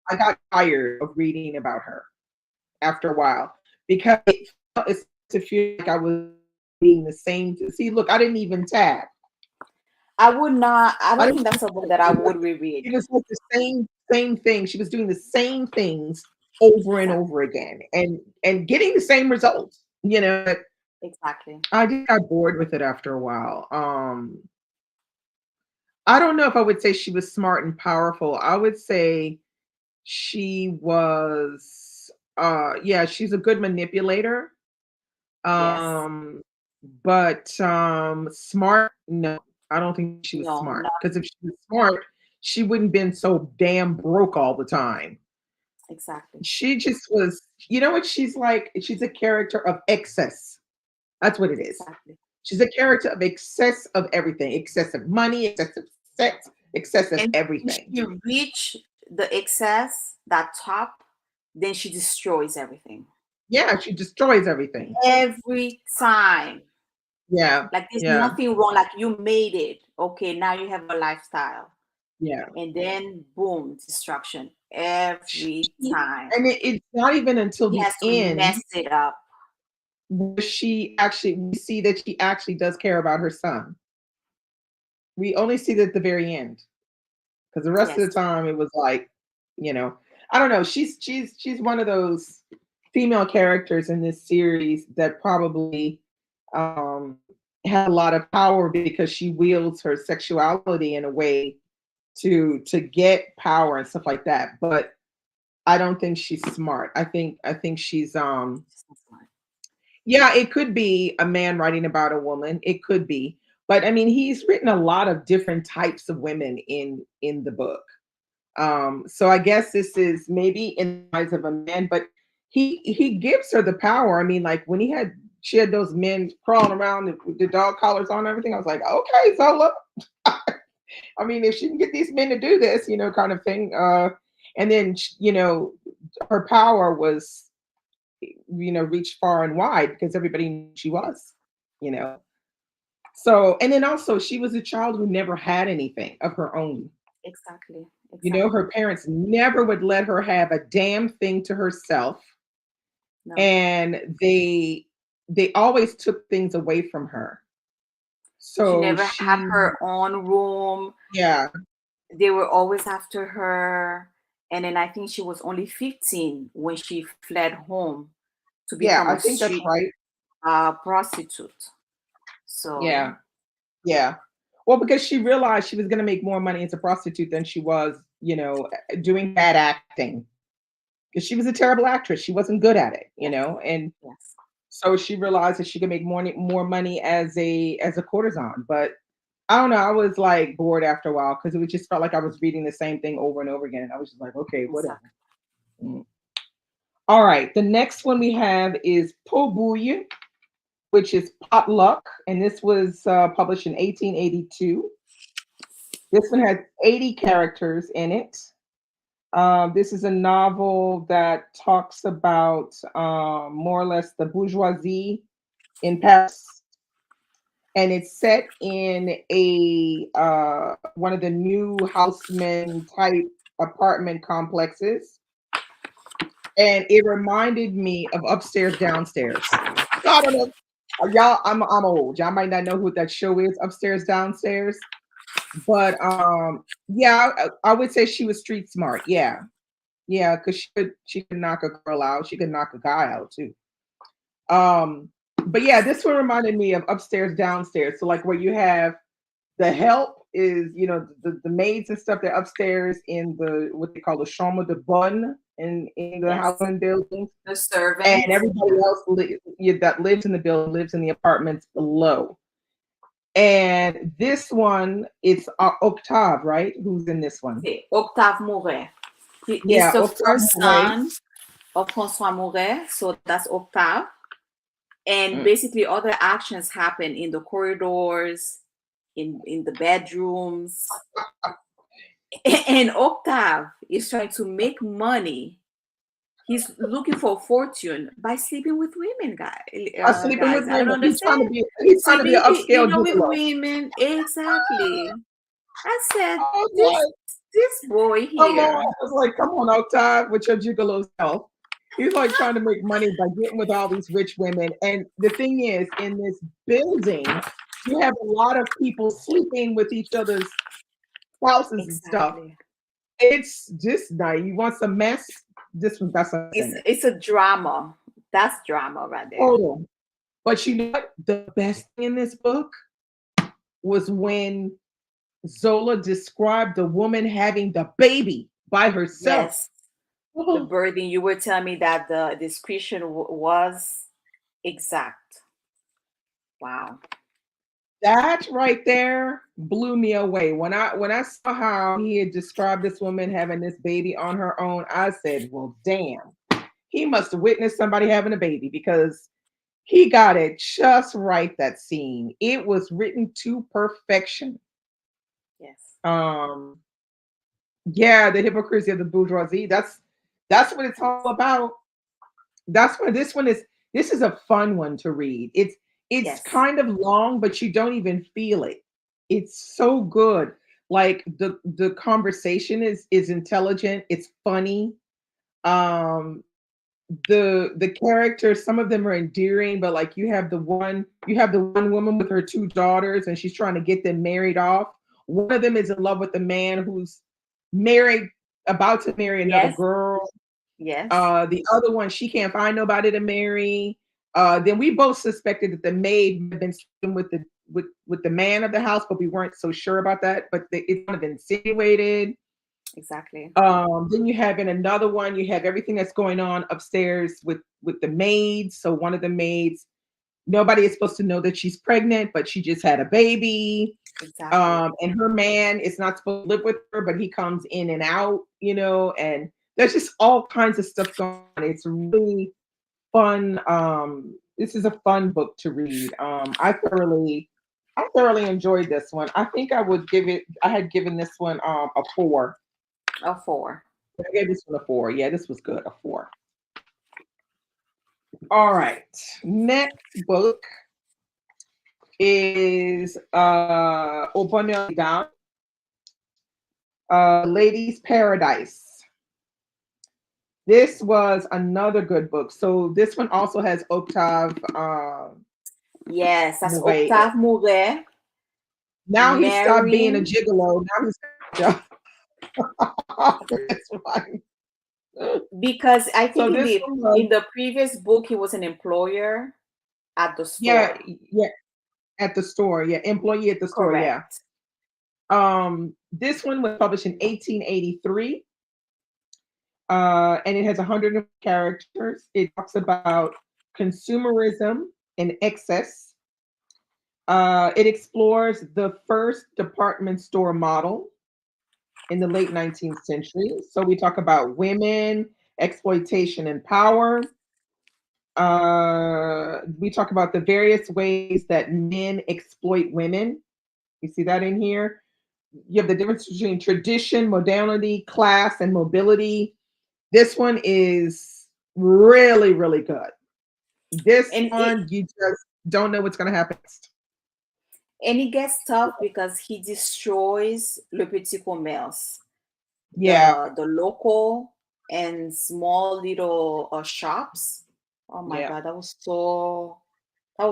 I got tired of reading about her after a while because it's to feel like I was reading the same. See, look, I didn't even tab. I would not. I I don't didn't. think that's a book that I would reread. It was like the same thing. She was doing the same things over and Exactly. over again, and getting the same results. Exactly. I just got bored with it after a while. I don't know if I would say she was smart and powerful. I would say she was yeah, she's a good manipulator. Yes. Um but smart, no. I don't think she was No. smart Not because if she was smart, she wouldn't been so damn broke all the time. exactly. She just was, you know what she's like? She's a character of excess. That's what it is. Exactly. She's a character of excess of everything, excessive money, excessive sex, excessive And when everything. she reach the excess, that top, then she destroys everything. Yeah, she destroys everything. Every time. Yeah, Like there's yeah, nothing wrong. Like you made it. Okay, now you have a lifestyle. yeah. And then boom, destruction. She, Every time. and it's not even until He the has to end mess it up. where we see that she actually does care about her son. We only see that at the very end because the rest of Yes. the time it was like, I don't know. She's one of those female characters in this series that probably um, had a lot of power because she wields her sexuality in a way to get power and stuff like that. But I don't think she's smart. I think she's yeah, it could be a man writing about a woman. It could be. But I mean, he's written a lot of different types of women in the book. So I guess this is maybe in the eyes of a man, but he gives her the power. I mean, like when she had those men crawling around with the dog collars on and everything, I was like, okay, Zola. I mean, if she can get these men to do this, kind of thing. And then, her power was, reached far and wide because everybody knew she was, you know. So, and then also she was a child who never had anything of her own. Exactly. Her parents never would let her have a damn thing to herself. No. And they always took things away from her. So she never had her own room. Yeah. They were always after her. And then I think she was only 15 when she fled home to become I think that's right. Prostitute. So yeah. Well, because she realized she was going to make more money as a prostitute than she was, doing bad acting. Because she was a terrible actress. She wasn't good at it, and yes. So she realized that she could make more money as a courtesan. But I don't know, I was like bored after a while because it just felt like I was reading the same thing over and over again. I was just like, okay, whatever. All right, the next one we have is Pot-Bouille, which is potluck, and this was published in 1882. This one has 80 characters in it. This is a novel that talks about more or less the bourgeoisie in Paris, and it's set in a one of the new houseman type apartment complexes, and it reminded me of Upstairs Downstairs. I don't know, y'all. I'm old. Y'all might not know who that show is, Upstairs Downstairs, but yeah, I would say she was street smart. Yeah, because she could knock a girl out. She could knock a guy out too. But yeah, this one reminded me of Upstairs Downstairs. So like where you have the help is, the maids and stuff, they're upstairs in the what they call the chambre de bonne in the housing buildings. The servants. And everybody else that lives in the building lives in the apartments below. And this one, it's Octave, right? Who's in this one? Octave Mouret. He's the first son of François Mouret, so that's Octave. And basically all the actions happen in the corridors, in the bedrooms. And Octave is trying to make money. He's looking for fortune by sleeping with women, guys. Sleeping with women. He's trying to be an upscale with women. Exactly. I said, this boy here. I was like, come on, Octave, with your gigolo self. He's like trying to make money by getting with all these rich women. And the thing is, in this building, you have a lot of people sleeping with each other's spouses and stuff. It's just nice. You want some mess? This one, that's it's a drama. That's drama right there. Total. But you know what? The best thing in this book was when Zola described the woman having the baby by herself. Yes. The birthing, you were telling me that the description was exact. Wow. That right there blew me away. When I saw how he had described this woman having this baby on her own, I said, well, damn, he must have witnessed somebody having a baby because he got it just right, that scene. It was written to perfection. Yes. Yeah, the hypocrisy of the bourgeoisie. That's what it's all about. That's why this is a fun one to read. It's kind of long, but you don't even feel it. It's so good. Like the conversation is intelligent. It's funny. The characters, some of them are endearing, but like you have the one woman with her two daughters, and she's trying to get them married off. One of them is in love with the man who's about to marry another girl. Yes. The other one, she can't find nobody to marry. Then we both suspected that the maid had been sleeping with the man of the house, but we weren't so sure about that. But it's kind of insinuated. Exactly. Then you have in another one, you have everything that's going on upstairs with the maids. So one of the maids, nobody is supposed to know that she's pregnant, but she just had a baby. Exactly. And her man is not supposed to live with her, but he comes in and out, and there's just all kinds of stuff going on. It's really fun. This is a fun book to read. I thoroughly I thoroughly enjoyed this one. I think I would give it. I had given this one a 4. A 4. I gave this one a 4. Yeah, this was good. A 4. All right. Next book is Au Bonheur Lady's Paradise. This was another good book. So this one also has Octave. Yes, that's Mouret. Octave Mouret. Now he stopped being a gigolo. Now he's that's fine. Because I think So in the previous book he was an employer at the store. Yeah, at the store. Yeah, employee at the store. Correct. Yeah. This one was published in 1883. And it has 100 characters. It talks about consumerism and excess. It explores the first department store model in the late 19th century. So we talk about women, exploitation, and power. We talk about the various ways that men exploit women. You see that in here? You have the difference between tradition, modernity, class, and mobility. This one is really, really good. This one, you just don't know what's going to happen next. And it gets tough because he destroys le petit commerce. Yeah. The local and small little shops. Oh my God, that was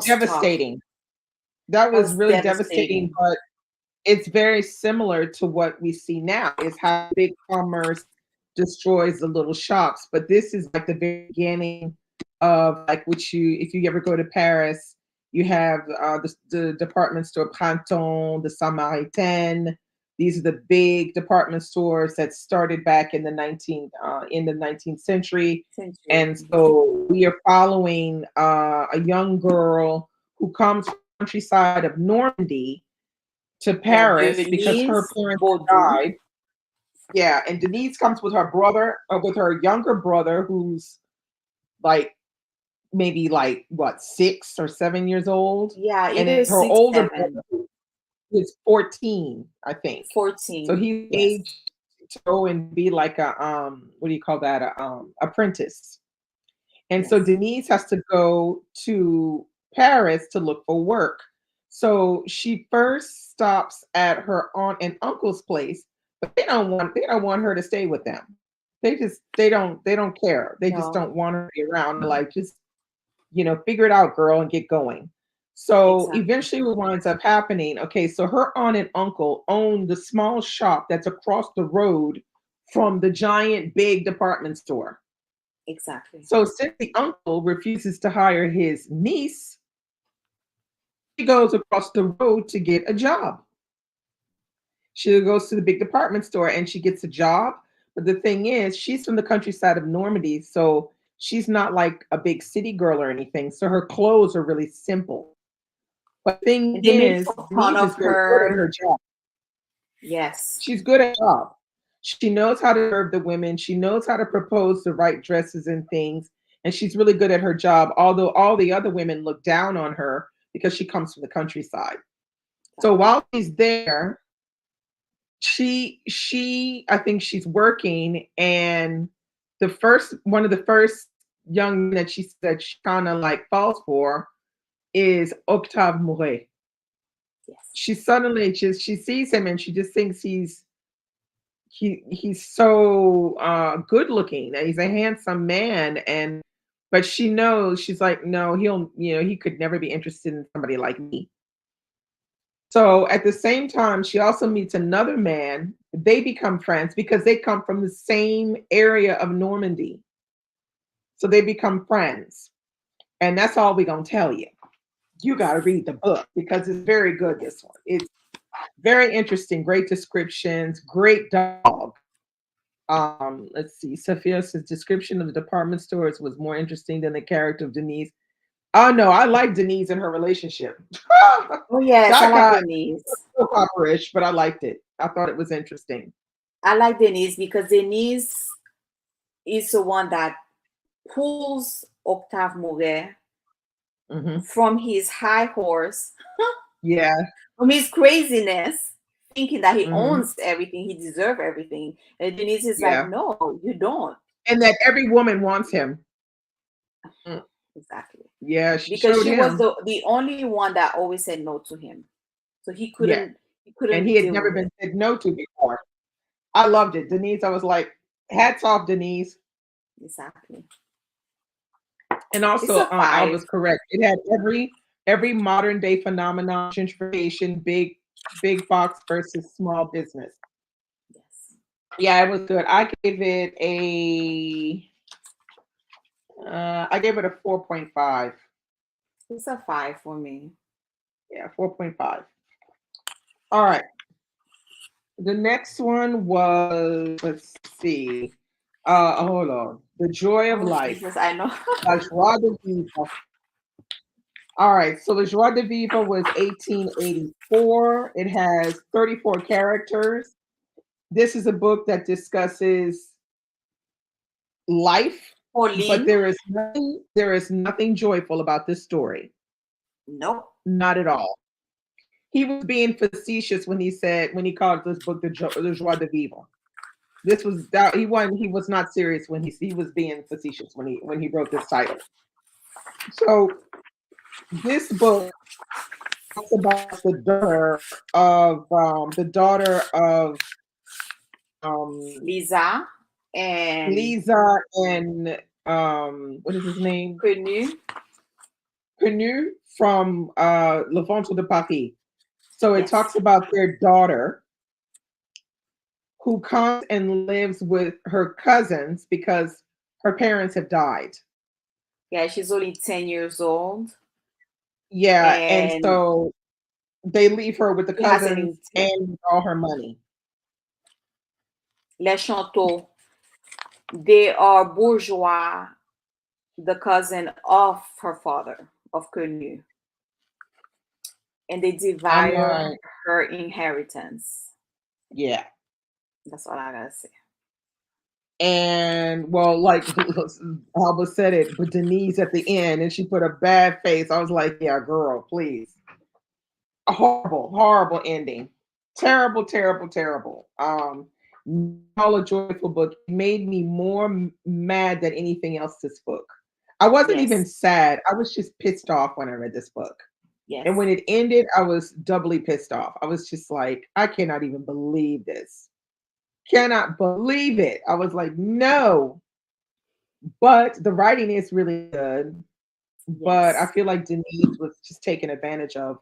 devastating. Tough. That was really devastating, but it's very similar to what we see now, is how big commerce destroys the little shops. But this is like the beginning of like if you ever go to Paris, you have the department store Printemps, the Samaritain. These are the big department stores that started back in the 19th century. And so we are following a young girl who comes from the countryside of Normandy to Paris because her parents died. Yeah, and Denise comes with her brother, with her younger brother, who's like maybe like what, 6 or 7 years old. Yeah, and then her older brother is 14, I think. 14. So he's aged to go and be like a what do you call that? Apprentice. And so Denise has to go to Paris to look for work. So she first stops at her aunt and uncle's place, but they don't want her to stay with them. They don't care. They just don't want her to be around. They're like, just, figure it out, girl, and get going. So eventually what winds up happening, okay, so her aunt and uncle own the small shop that's across the road from the giant big department store. Exactly. So since the uncle refuses to hire his niece, she goes across the road to get a job. She goes to the big department store and she gets a job. But the thing is, she's from the countryside of Normandy, so she's not like a big city girl or anything. So her clothes are really simple. But the thing is, Denise is very good at her job. Yes. She's good at her job. She knows how to serve the women. She knows how to propose the right dresses and things. And she's really good at her job, although all the other women look down on her because she comes from the countryside. So while she's there, I think she's working, and one of the first young men that she kind of like falls for is Octave Mouret. Yes. She suddenly she sees him and she just thinks he's so good looking, and he's a handsome man, but she knows, she's like, no, he could never be interested in somebody like me. So at the same time, she also meets another man. They become friends because they come from the same area of Normandy. So they become friends. And that's all we're going to tell you. You got to read the book because it's very good, this one. It's very interesting, great descriptions, great dog. Let's see. Sophia's description of the department stores was more interesting than the character of Denise. Oh no, I like Denise and her relationship. Oh yes, I like Denise. So popperish, but I liked it. I thought it was interesting. I like Denise because Denise is the one that pulls Octave Mouret from his high horse Yeah. From his craziness, thinking that he Hmm. owns everything, he deserves everything. And Denise is like, Yeah. no, you don't. And that every woman wants him. Mm. Exactly. Yeah, she Because showed she was him. the only one that always said no to him. So Yeah. he And he couldn't had deal never with been it. said no to before. I loved it. Denise, I was like, hats off, Denise. Exactly. And It's also, a I was 5. correct. It had every modern day phenomenon, gentrification, big box versus small business. Yes. Yeah, it was good. I gave it a 4.5. It's a 5 for me. Yeah, 4.5. All right. The next one was, let's see. Hold on. The Joy of Oh Life. Jesus, I know. La Joie de Vivre. All right, so the Joie de Vivre was 1884. It has 34 characters. This is a book that discusses life, but Pauline, there is nothing joyful about this story. nope. Not at all. He was being facetious when he called this book the Joie de Vivre. This was that he was not serious when he was being facetious when he wrote this title. So this book talks about the daughter of um, Lisa and Lisa and what is his name? Connu. Canu from Le Ventre de Paris. So it Yes. talks about their daughter who comes and lives with her cousins because her parents have died. Yeah, she's only 10 years old Yeah, and and so they leave her with the she has cousins an and all her money. Les Chanteaux. They are bourgeois, the cousin of her father, of Connu, and they I'm divide like, her inheritance. yeah. That's all I gotta say. And well, like Alba said it, but Denise at the end, and she put a bad face. I was like, yeah, girl, please. A horrible, horrible ending. Terrible, terrible, terrible. All a joyful book. It made me more mad than anything else. This book. I wasn't even Yes, sad. I was just pissed off when I read this book. And yes. when it ended, I was doubly pissed off. I was just like, I cannot even believe this. Cannot believe it. I was like, no. But the writing is really good. But I Yes. feel like Denise was just taken advantage of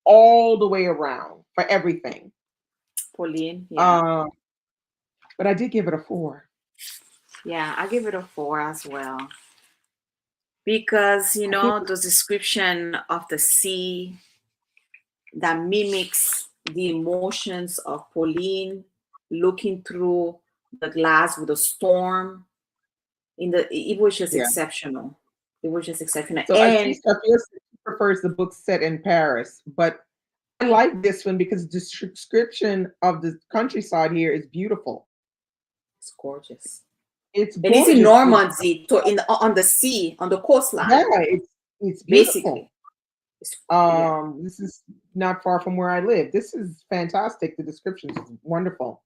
all the way around for everything. Pauline, yeah. Um, but I did give it a 4. Yeah, I give it a 4 as well. Because, I give it, the description of the sea that mimics the emotions of Pauline looking through the glass with a storm. It was just yeah. exceptional. It was just exceptional. So And I feel she prefers the book set in Paris, but I like this one because the description of the countryside here is beautiful. it's gorgeous. It's And it's in gorgeous. Normandy, on the sea, on the Yeah, coastline, it's beautiful. basically. Yeah. This is not far from where I live. This is fantastic. The description is wonderful.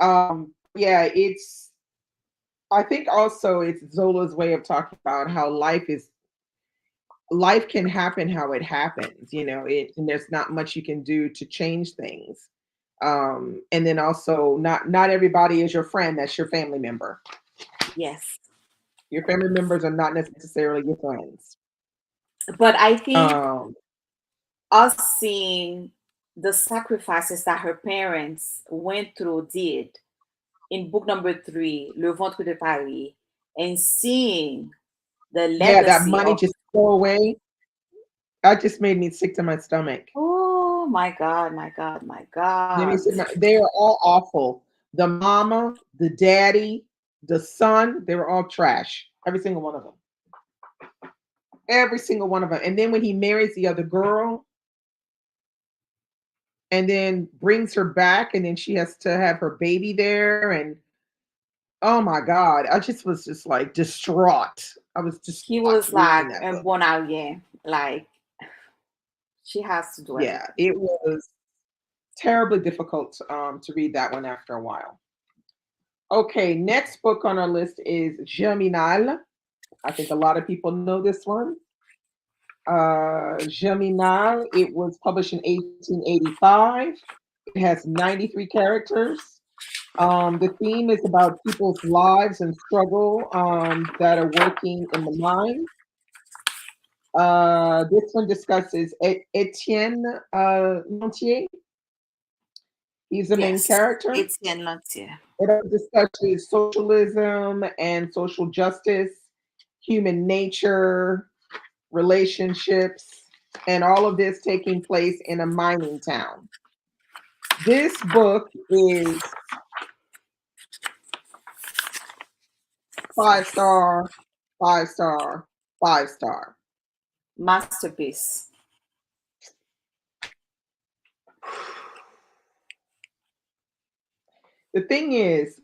Yeah, I think also it's Zola's way of talking about how life can happen how it happens, and there's not much you can do to change things. And then also not everybody is your friend, that's your family member. Yes. Your family members are not necessarily your friends. But I think Um, us seeing the sacrifices that her parents went through did in book number 3, Le Ventre de Paris, and seeing the yeah, that legacy money of, just go away. That just made me sick to my stomach. oh my God, my God, my God. They are all awful. The mama, the daddy, the son, they were all trash. Every single one of them. Every single one of them. And then when he marries the other girl and then brings her back, and then she has to have her baby there. And oh my God, I just was just like distraught. I was He distraught was reading like that un book. bon alien, like She has to do Yeah, everything. it was terribly difficult to read that one after a while. Okay, next book on our list is Germinal. I think a lot of people know this one. Germinal, it was published in 1885. It has 93 characters. The theme is about people's lives and struggle that are working in the mine. This one discusses Etienne Lantier. He's the main Yes, character. Etienne Lantier. It discusses socialism and social justice, human nature, relationships, and all of this taking place in a mining town. This book is 5 star, 5 star, 5 star. Masterpiece. The thing is,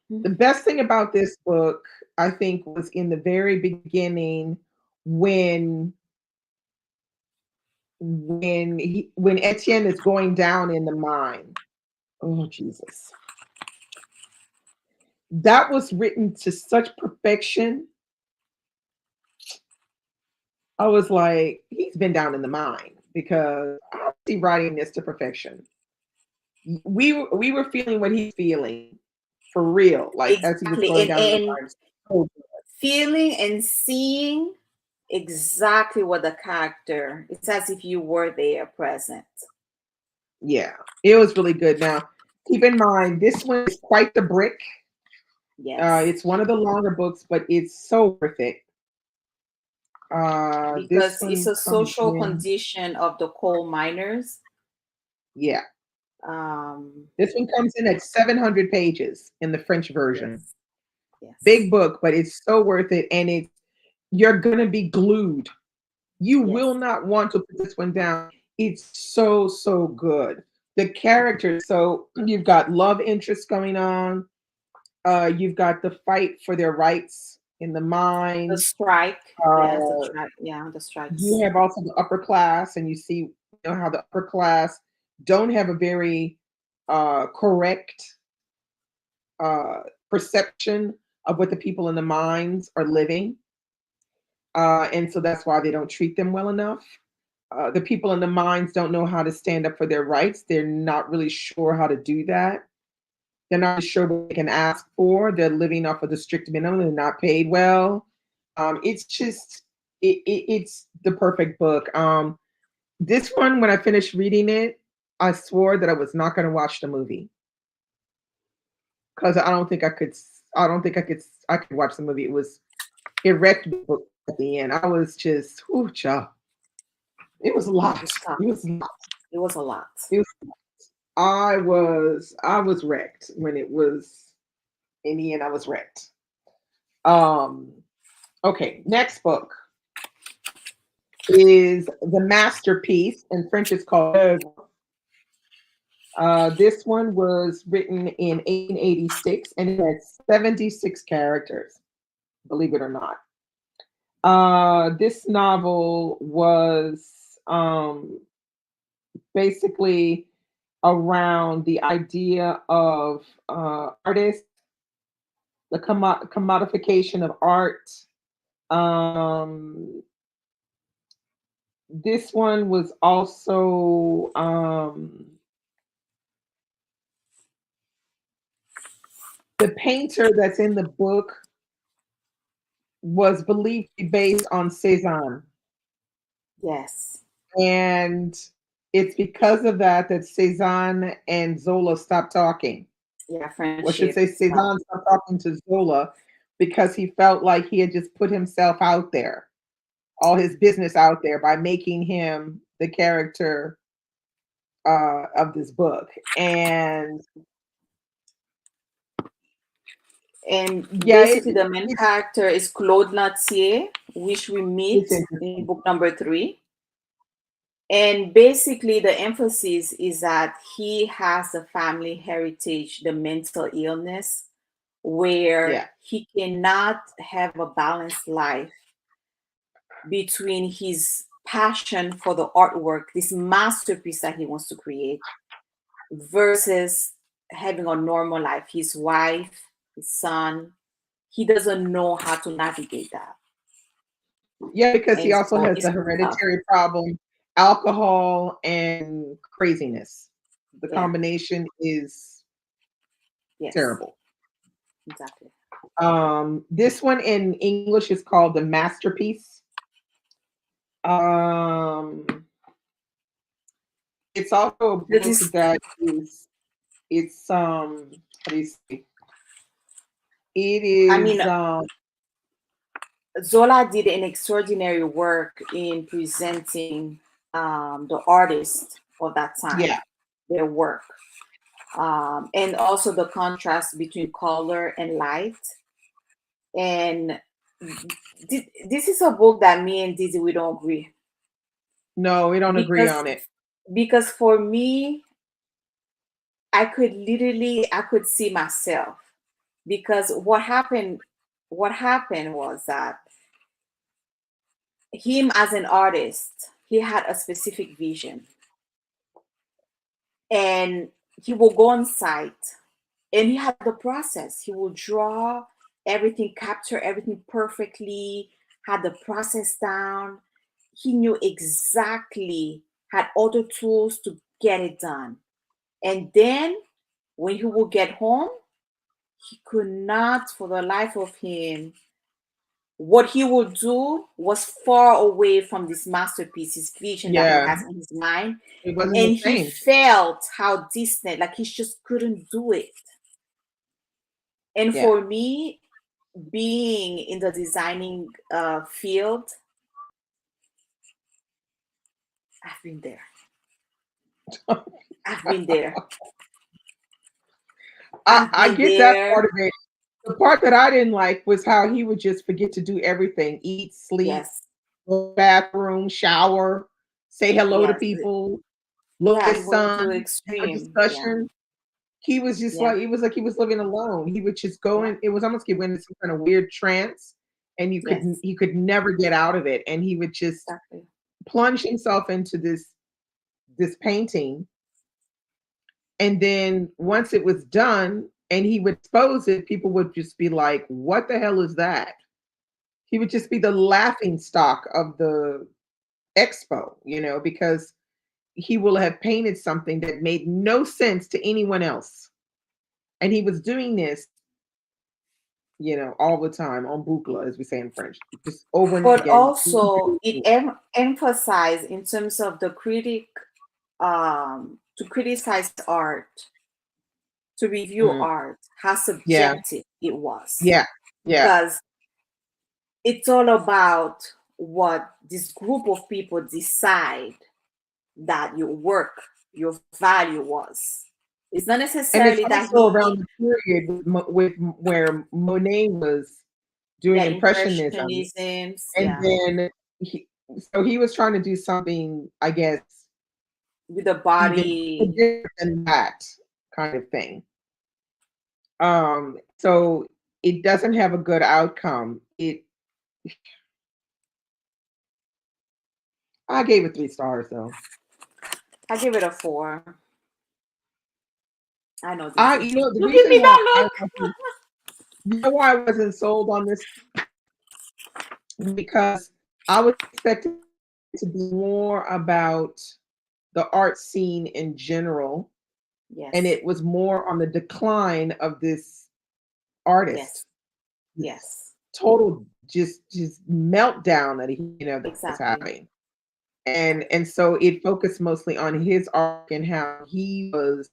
the best thing about this book, I think, was in the very beginning when when Etienne is going down in the mine. Oh Jesus. That was written to such perfection. I was like, he's been down in the mine because I see writing this to perfection. We were feeling what he's feeling for real, like as he was Exactly. going down in the And mine. So feeling and seeing exactly what the character, it's as if you were there present. yeah, it was really good. Now, keep in mind, this one is quite the brick. Yes. It's one of the longer books, but it's so worth it. This Because it's one a comes social in, condition of the coal miners. yeah. Um, This one comes in at 700 pages in the French version. yes. Yes. Big book, but it's so worth it, and you're gonna be glued. You Yes. will not want to put this one down. It's so good. The characters, so you've got love interest going on. You've got the fight for their rights in the The mine. strike. Yes, the Uh, strike. Yeah, the strikes. you have also the upper class, and you see how the upper class don't have a very correct perception of what the people in the mines are living. And so that's why they don't treat them well enough. The people in the mines don't know how to stand up for their rights. They're not really sure how to do that. They're not really sure what they can ask for. They're living off of the strict minimum. They're not paid well. It's just, it's the perfect book. This one, when I finished reading it, I swore that I was not going to watch the movie because I don't think I could. I don't think I could. I could watch the movie. It wrecked the book at the end. I was just, ooh, child. It was a lot. It was a lot. It was a lot. It was, I was wrecked when it was in the end. I was wrecked. Okay, next book is The Masterpiece. In French, it's called Rêve. This one was written in 1886 and it has 76 characters, believe it or not. This novel was basically around the idea of artists, the commodification of art. This one was also the painter that's in the book was believed to be based on Cézanne. Yes. And it's because of that that Cézanne and Zola stopped talking. Yeah, Or I should friendship. say Cézanne stopped talking to Zola because he felt like he had just put himself out there, all his business out there by making him the character of this book. And yeah, basically the main character is Claude Lantier, which we meet in book number 3. And basically the emphasis is that he has a family heritage, the mental illness, where he cannot have a balanced life between his passion for the artwork, this masterpiece that he wants to create, versus having a normal life. His wife, his son, he doesn't know how to navigate that. Yeah, because he And also so has it's the tough. hereditary problem, alcohol and craziness. The Yeah. combination is Yes, terrible. exactly. This one in English is called The Masterpiece. It's also a That book is, that is, it's how do you say? It I is mean, Zola did an extraordinary work in presenting the artists of that time, yeah, their work, and also the contrast between color and light. And this is a book that me and Dizzy, we don't agree, no, we don't agree because on it. for me, I could see myself, because what happened was that him as an artist, he had a specific vision, and he will go on site, and he had the process. He will draw everything, capture everything perfectly, had the process down. He knew exactly, had all the tools to get it done. And then when he would get home, he could not for the life of him, what he would do was far away from this masterpiece, his vision that he Yeah, has in his mind. it wasn't the And he same. felt how distant, like he just couldn't do it. And Yeah. for me, being in the designing field, I've been there. I've been there. I get that part of it. The part that I didn't like was how he would just forget to do everything: eat, sleep, Yes. go to the bathroom, shower, say hello to Yes. people, look Yeah, at he his went to the son, have a extreme. Yeah. discussion. He was just Yeah. like, it was like he was living alone. He would just go Yeah. in, it was almost like he went into some kind of weird trance, and Yes. he could never get out of it. And he would just Exactly. plunge himself into this painting. And then once it was done and he would expose it, people would just be like, what the hell is that? He would just be the laughing stock of the expo, because he will have painted something that made no sense to anyone else. And he was doing this, all the time on boucle, as we say in French, just over and But again. also it emphasized in terms of the critic, to criticize art, to review Mm, art, how yeah, subjective it was. yeah, yeah, Because it's all about what this group of people decide that your work, your value was. It's not and it's necessarily that also around the period with where Monet was doing yeah, impressionism, impressionisms, and yeah, then he was trying to do something, I guess, with the even body. different than that kind of thing. So it doesn't have a good outcome. I gave it 3 stars though. I give it a 4. I know this. The Look at reason me why that I look. wasn't, why I wasn't sold on this, because I was expecting it to be more about the art scene in general, and Yes, it was more on the decline of this artist, yes, this yes, total just meltdown that he was exactly. having. And so it focused mostly on his art and how he was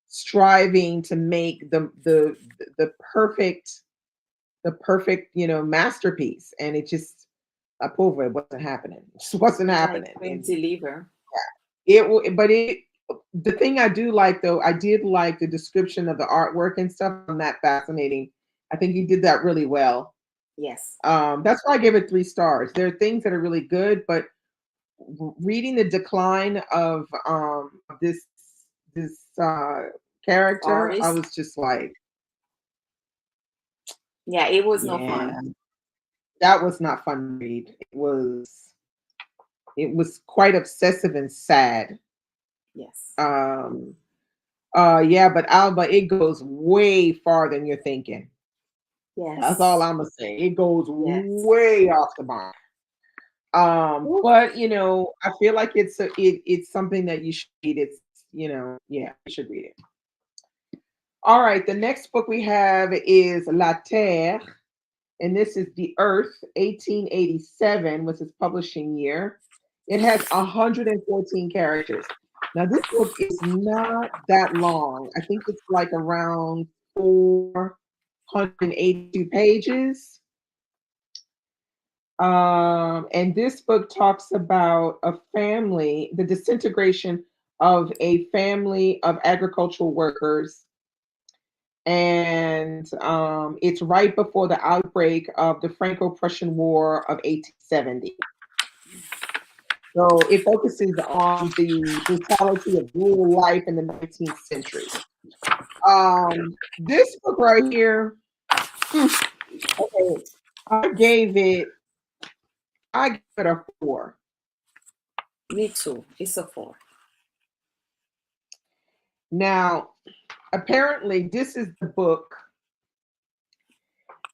striving to make the perfect masterpiece, and it just it wasn't happening. It just wasn't Yeah, it happening. couldn't And deliver. but the thing I do like, though, I did like the description of the artwork and stuff. On that fascinating. I think he did that really well. Yes. That's why I gave it 3 stars. There are things that are really good, but reading the decline of this character, I Artist. was just like, Yeah, it was no yeah, fun. that was not fun to read. It was It was quite obsessive and sad. Yes. Yeah, but Alba, it goes way farther than you're thinking. Yes. That's all I'm gonna say. It goes Yes. way off the mark. But you know, I feel like it's something that you should read. It's, you know, yeah, you should read it. All right, the next book we have is La Terre, and this is The Earth, 1887 was its publishing year. It has 114 characters. Now, this book is not that long. I think it's like around 482 pages. And this book talks about a family, the disintegration of a family of agricultural workers. And it's right before the outbreak of the Franco-Prussian War of 1870. So it focuses on the brutality of rural life in the 19th century. This book right here, okay, I gave it a 4. Me too. It's a 4. Now, apparently, this is the book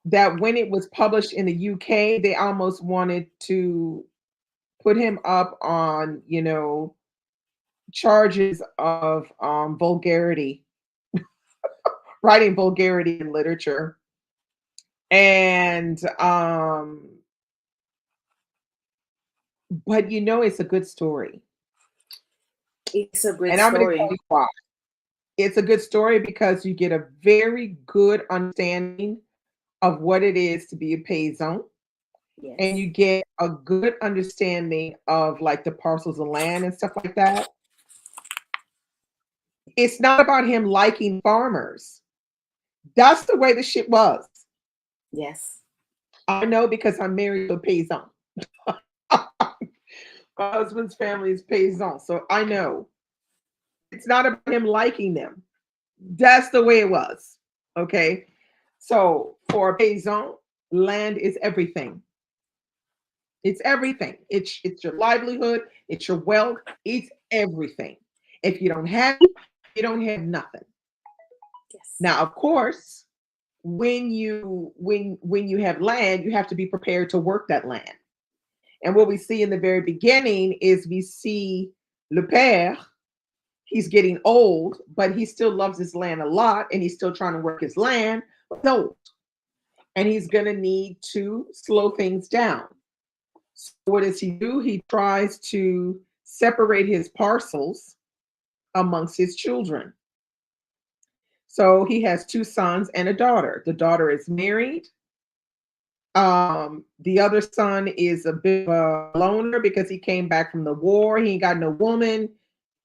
that when it was published in the UK, they almost wanted to put him up on, you know, charges of vulgarity, writing vulgarity in literature. And but you know, it's a good story. It's a great And I'm going to story. tell you why. It's a good story because you get a very good understanding of what it is to be a paysan, and Yes. you get a good understanding of like the parcels of land and stuff like that. It's not about him liking farmers. That's the way the shit was. Yes. I know because I'm married to a paysan. My husband's family is paysan, so I know. It's not about him liking them. That's the way it was. Okay. So for a paysan, land is everything. It's everything. It's your livelihood, it's your wealth, it's everything. If you don't have it, you don't have nothing. Yes. Now, of course, when you have land, you have to be prepared to work that land. And what we see in the very beginning is we see Le Père, he's getting old, but he still loves his land a lot and he's still trying to work his land, but he's old. And he's going to need to slow things down. So what does he do? He tries to separate his parcels amongst his children. So he has 2 sons and a daughter. The daughter is married. The other son is a bit of a loner because he came back from the war. He ain't got no woman.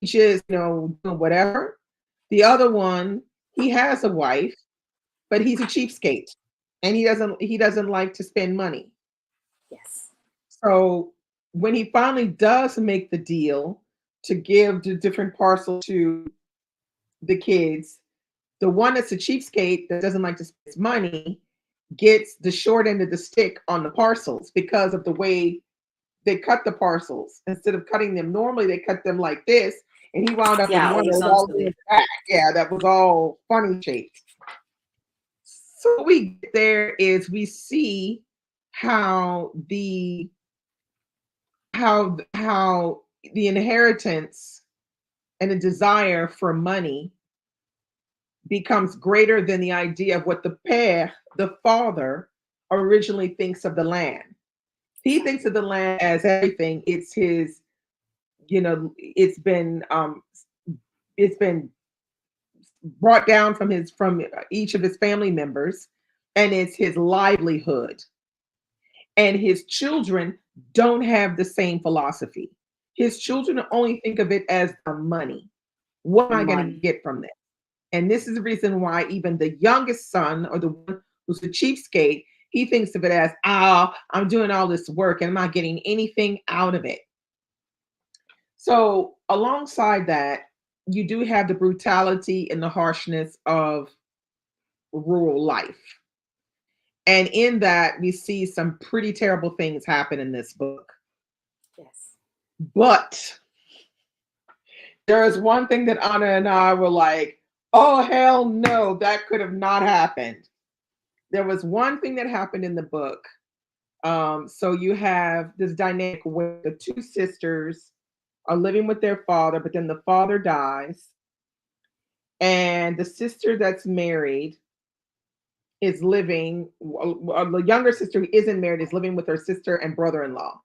He just, you know, doing whatever. The other one, he has a wife, but he's a cheapskate and he doesn't like to spend money. Yes. So when he finally does make the deal to give the different parcels to the kids, the one that's a cheapskate that doesn't like to spend his money gets the short end of the stick on the parcels because of the way they cut the parcels. Instead of cutting them normally, they cut them like this, and he wound up with Yeah, one that was all in horizontally. the back. Yeah, that was all funny shaped. So what we get there is we see how how the inheritance and the desire for money becomes greater than the idea of what the père, the father, originally thinks of the land. He thinks of the land as everything. It's his, you know, it's been brought down from each of his family members, and it's his livelihood. And his children don't have the same philosophy. His children only think of it as the money. What am I going to Money. get from this? And this is the reason why even the youngest son, or the one who's the cheapskate, he thinks of it as, oh, I'm doing all this work and I'm not getting anything out of it. So alongside that, you do have the brutality and the harshness of rural life. And in that, we see some pretty terrible things happen in this book. Yes. But there is one thing that Anna and I were like, oh, hell no, that could have not happened. There was one thing that happened in the book. So you have this dynamic where the two sisters are living with their father, but then the father dies. And the sister that's married is living, the younger sister who isn't married is living with her sister and brother-in-law.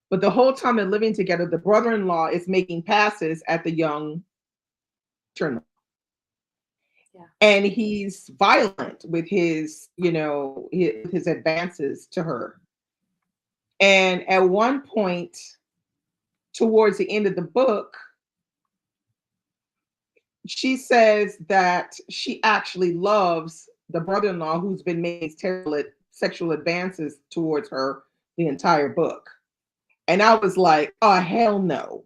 But the whole time they're living together, the brother-in-law is making passes at the young sister-in-law. Yeah. And he's violent with his, his advances to her. And at one point, towards the end of the book, she says that she actually loves the brother-in-law who's been making terrible sexual advances towards her the entire book. And I was like, oh, hell no.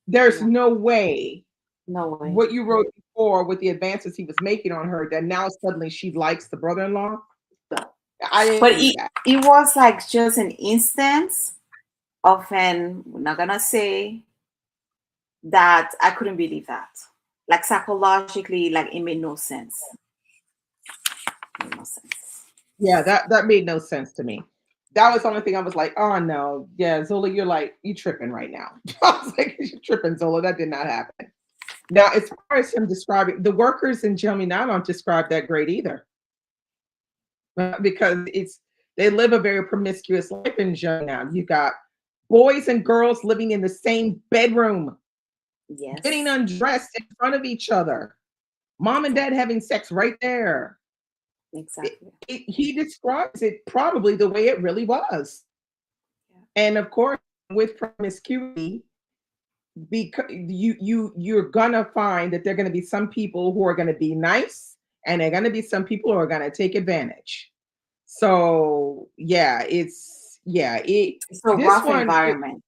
There's no way. No way. What you wrote before with the advances he was making on her, that now suddenly she likes the brother-in-law. I didn't But do that. it was like just an instance of we're not gonna say that I couldn't believe that. Like psychologically, like it made no sense. Made no sense. Yeah, that made no sense to me. That was the only thing I was like, oh no, yeah, Zola, you tripping right now. I was like, you're tripping, Zola. That did not happen. Now, as far as him describing, the workers in Germinal don't describe that great either, because they live a very promiscuous life in Germinal. You got boys and girls living in the same bedroom, Yes, getting undressed in front of each other, mom and dad having sex right there. exactly. He describes it probably the way it really was. Yeah. And of course, with promiscuity, because you're gonna find that there are gonna be some people who are gonna be nice, and there are gonna be some people who are gonna take advantage. So yeah, it's a rough environment.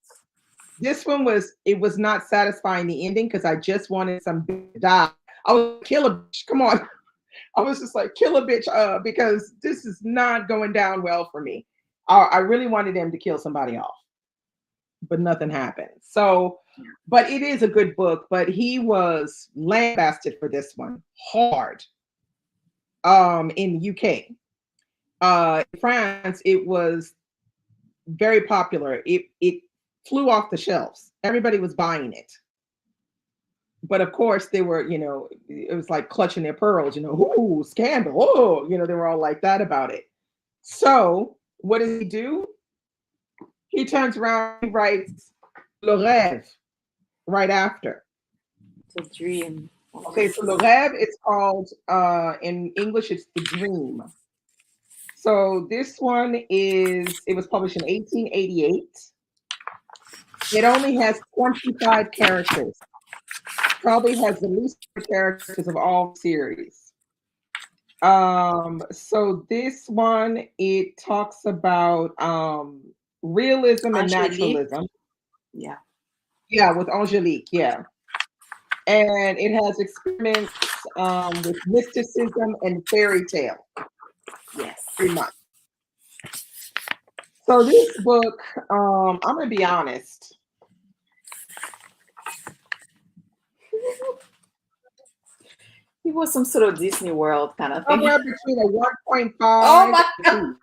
This one was not satisfying the ending because I just wanted some bitch to die. I was kill a bitch. Come on. I was just like, kill a bitch, because this is not going down well for me. I really wanted him to kill somebody off, but nothing happened. So, but it is a good book, but he was lambasted for this one hard. In the UK. In France, it was very popular. It flew off the shelves. Everybody was buying it. But of course, they were, it was like clutching their pearls, ooh, scandal. Oh, they were all like that about it. So what does he do? He turns around, he writes Le Rêve right after. The dream. Okay, so Le Rêve, it's called, in English, it's The Dream. So this one it was published in 1888. It only has 25 characters. Probably has the least characters of all series. So this one, it talks about realism and naturalism. Yeah. Yeah, with Angelique, yeah. And it has experiments with mysticism and fairy tale. Yes. Pretty much. So this book, I'm gonna be honest. It was some sort of Disney World kind of thing. Somewhere between a 1.5. Oh my god.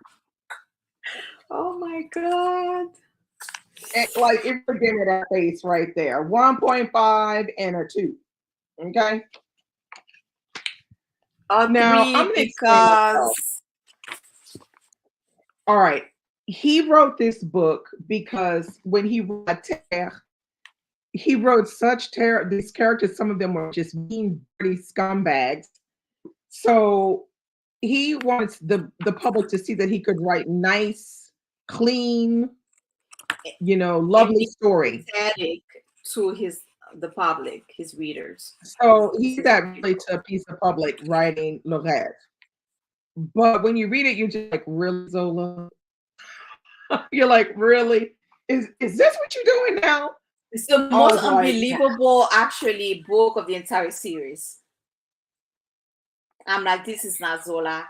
Oh my god. Like it would give me that face right there. 1.5 and a 2. Okay. Now I'm gonna because all right. He wrote this book because when he wrote Terre, he wrote such terror. These characters, some of them were just mean, dirty scumbags. So he wants the public to see that he could write nice, clean, lovely story. To the public, his readers. So he did that really to appease the public, writing Le Rêve. But when you read it, you're just like, really, Zola? You're like, really? Is this what you're doing now? It's the most unbelievable, actually, book of the entire series. I'm like, this is not Zola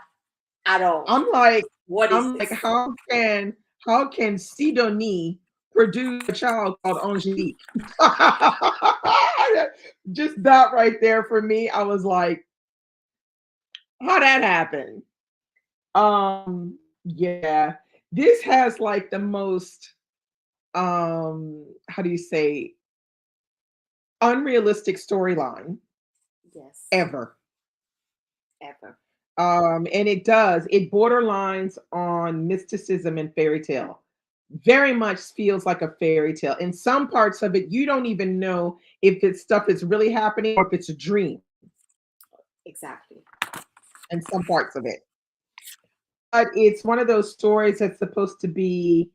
at all. I'm like, what is this? Like, how can Sidonie produced a child called Angelique. Just that right there for me, I was like, how that happened? Yeah, this has like the most how do you say, unrealistic storyline Yes. ever. Ever. And it borderlines on mysticism and fairy tale. Very much feels like a fairy tale. In some parts of it, you don't even know if it's stuff is really happening or if it's a dream Exactly. in some parts of it. But it's one of those stories that's supposed to be,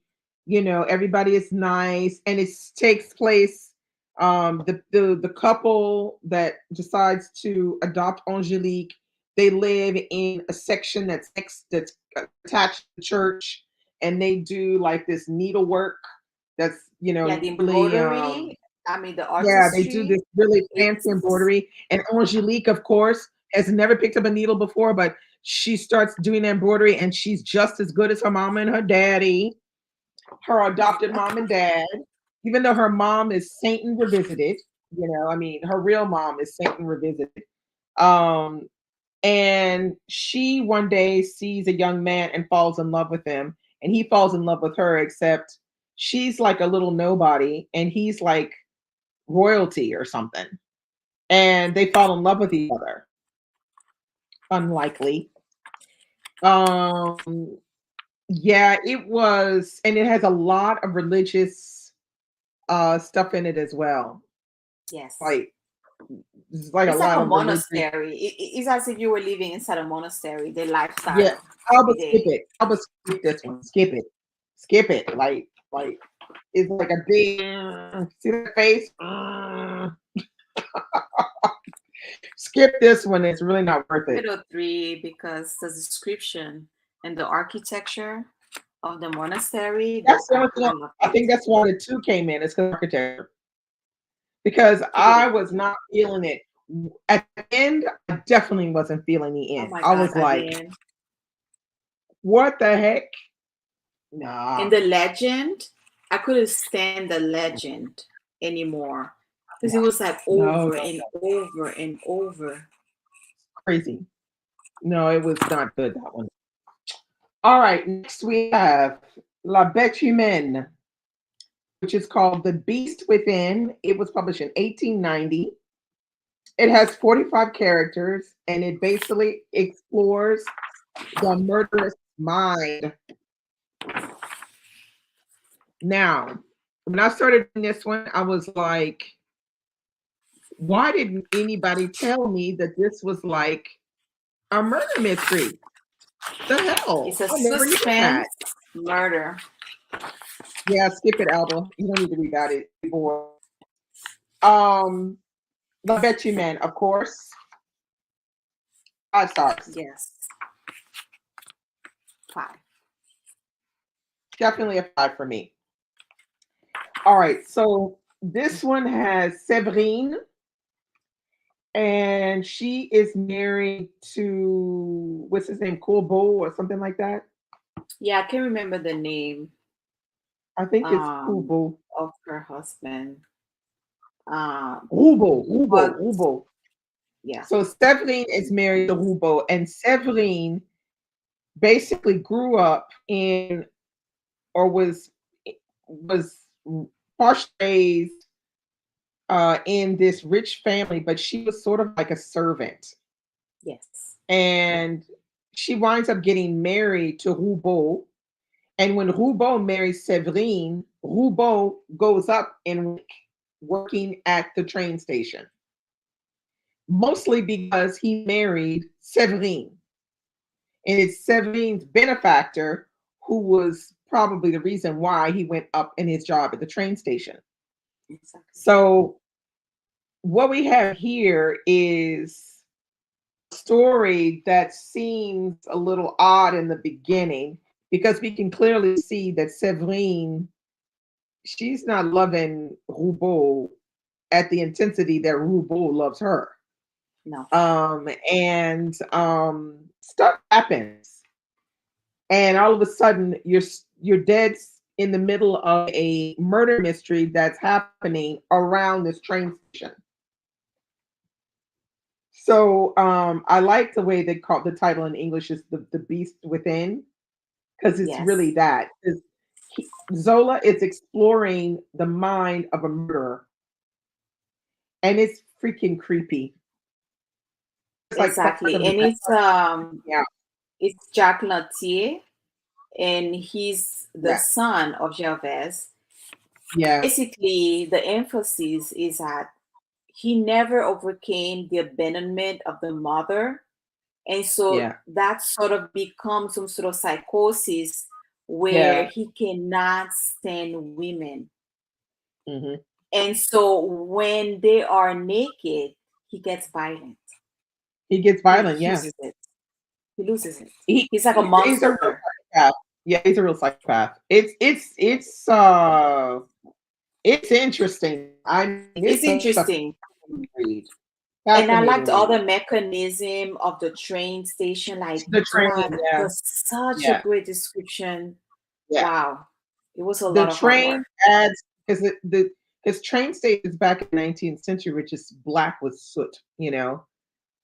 everybody is nice, and it takes place. The couple that decides to adopt Angelique, they live in a section that's attached to the church, and they do like this needlework that's Yeah, the really embroidery. I mean, the yeah, they do artistry. this really fancy It's embroidery. And Angelique, of course, has never picked up a needle before, but she starts doing embroidery, and she's just as good as her mom and her daddy, her adopted mom and dad, even though her mom is Satan revisited. I mean, her real mom is Satan revisited. Um, and she one day sees a young man and falls in love with him, and he falls in love with her, except she's like a little nobody, and he's like royalty or something. And they fall in love with each other. Unlikely. Um, yeah, it was, and it has a lot of religious stuff in it as well. yes. Like it's like a It's like lot a of religious. monastery. It's as if you were living inside a monastery. The Yeah, lifestyle I every would skip day. it. I would skip this one. Skip it. Skip it. Like it's like a big see that face. Skip this one. It's really not worth it. Middle three because the description and the architecture of the monastery. That's the only I thing. love I it. think that's why the two came in. It's because architecture. Because Give it I a was not feeling it. At the end, I definitely wasn't feeling the oh end. my I god, was at the like, end. what the heck? Nah. And the legend, I couldn't stand the legend anymore. Because it was like No, over and over and over. crazy. No, it was not good, that one. All right, next we have La Bête humaine, which is called The Beast Within. It was published in 1890. It has 45 characters, and it basically explores the murderous mind. Now, when I started in this one, I was like, why didn't anybody tell me that this was like a murder mystery? The hell? It's a I never knew suspense that. murder. Yeah, skip it, Alba. You don't need to read about it before. Um, La Bête humaine, of course. 5 stars. Yes. 5. Definitely a 5 for me. All right, so this one has Séverine, and she is married to what's his name, Courbeau or something like that. Yeah, I can't remember the name I think it's um Courbeau. of her husband. Rouveau, But Rouveau. yeah. So Séverine is married to Rouveau, and Séverine basically grew up in or was partially raised in this rich family, but she was sort of like a servant. Yes. And she winds up getting married to Rouveau. And when Rouveau marries Séverine, Rouveau goes up in working at the train station, mostly because he married Séverine. And it's Severine's benefactor who was probably the reason why he went up in his job at the train station. Exactly. So what we have here is a story that seems a little odd in the beginning because we can clearly see that Séverine, she's not loving Rouveau at the intensity that Rouveau loves her. No. And stuff happens, and all of a sudden your in the middle of a murder mystery that's happening around this train station. So I like the way they call the title in English is the Beast Within, because it's really Yes, that. Zola is exploring the mind of a murderer, and it's freaking creepy. It's like exactly. something And that yeah, it's Jacques Lantier, and he's the yeah, son of Gervais. yeah, Basically, the emphasis is that he never overcame the abandonment of the mother. And so yeah, that sort of becomes some sort of psychosis where yeah. he cannot stand women. Hmm. And so when they are naked, he gets violent. He gets He violent. Yeah, loses it. He loses it. He's like a he's a real monster. psychopath. Yeah, he's a real psychopath. It's interesting. I mean, It's it's a interesting. fascinating read. And I liked Fascinating all read. the mechanism of the train station. Like, The train. God, Yeah, that's such a yeah, great description. yeah. Wow. It was a The lot of hard train work. adds because the because train stations back in the 19th century were just black with soot.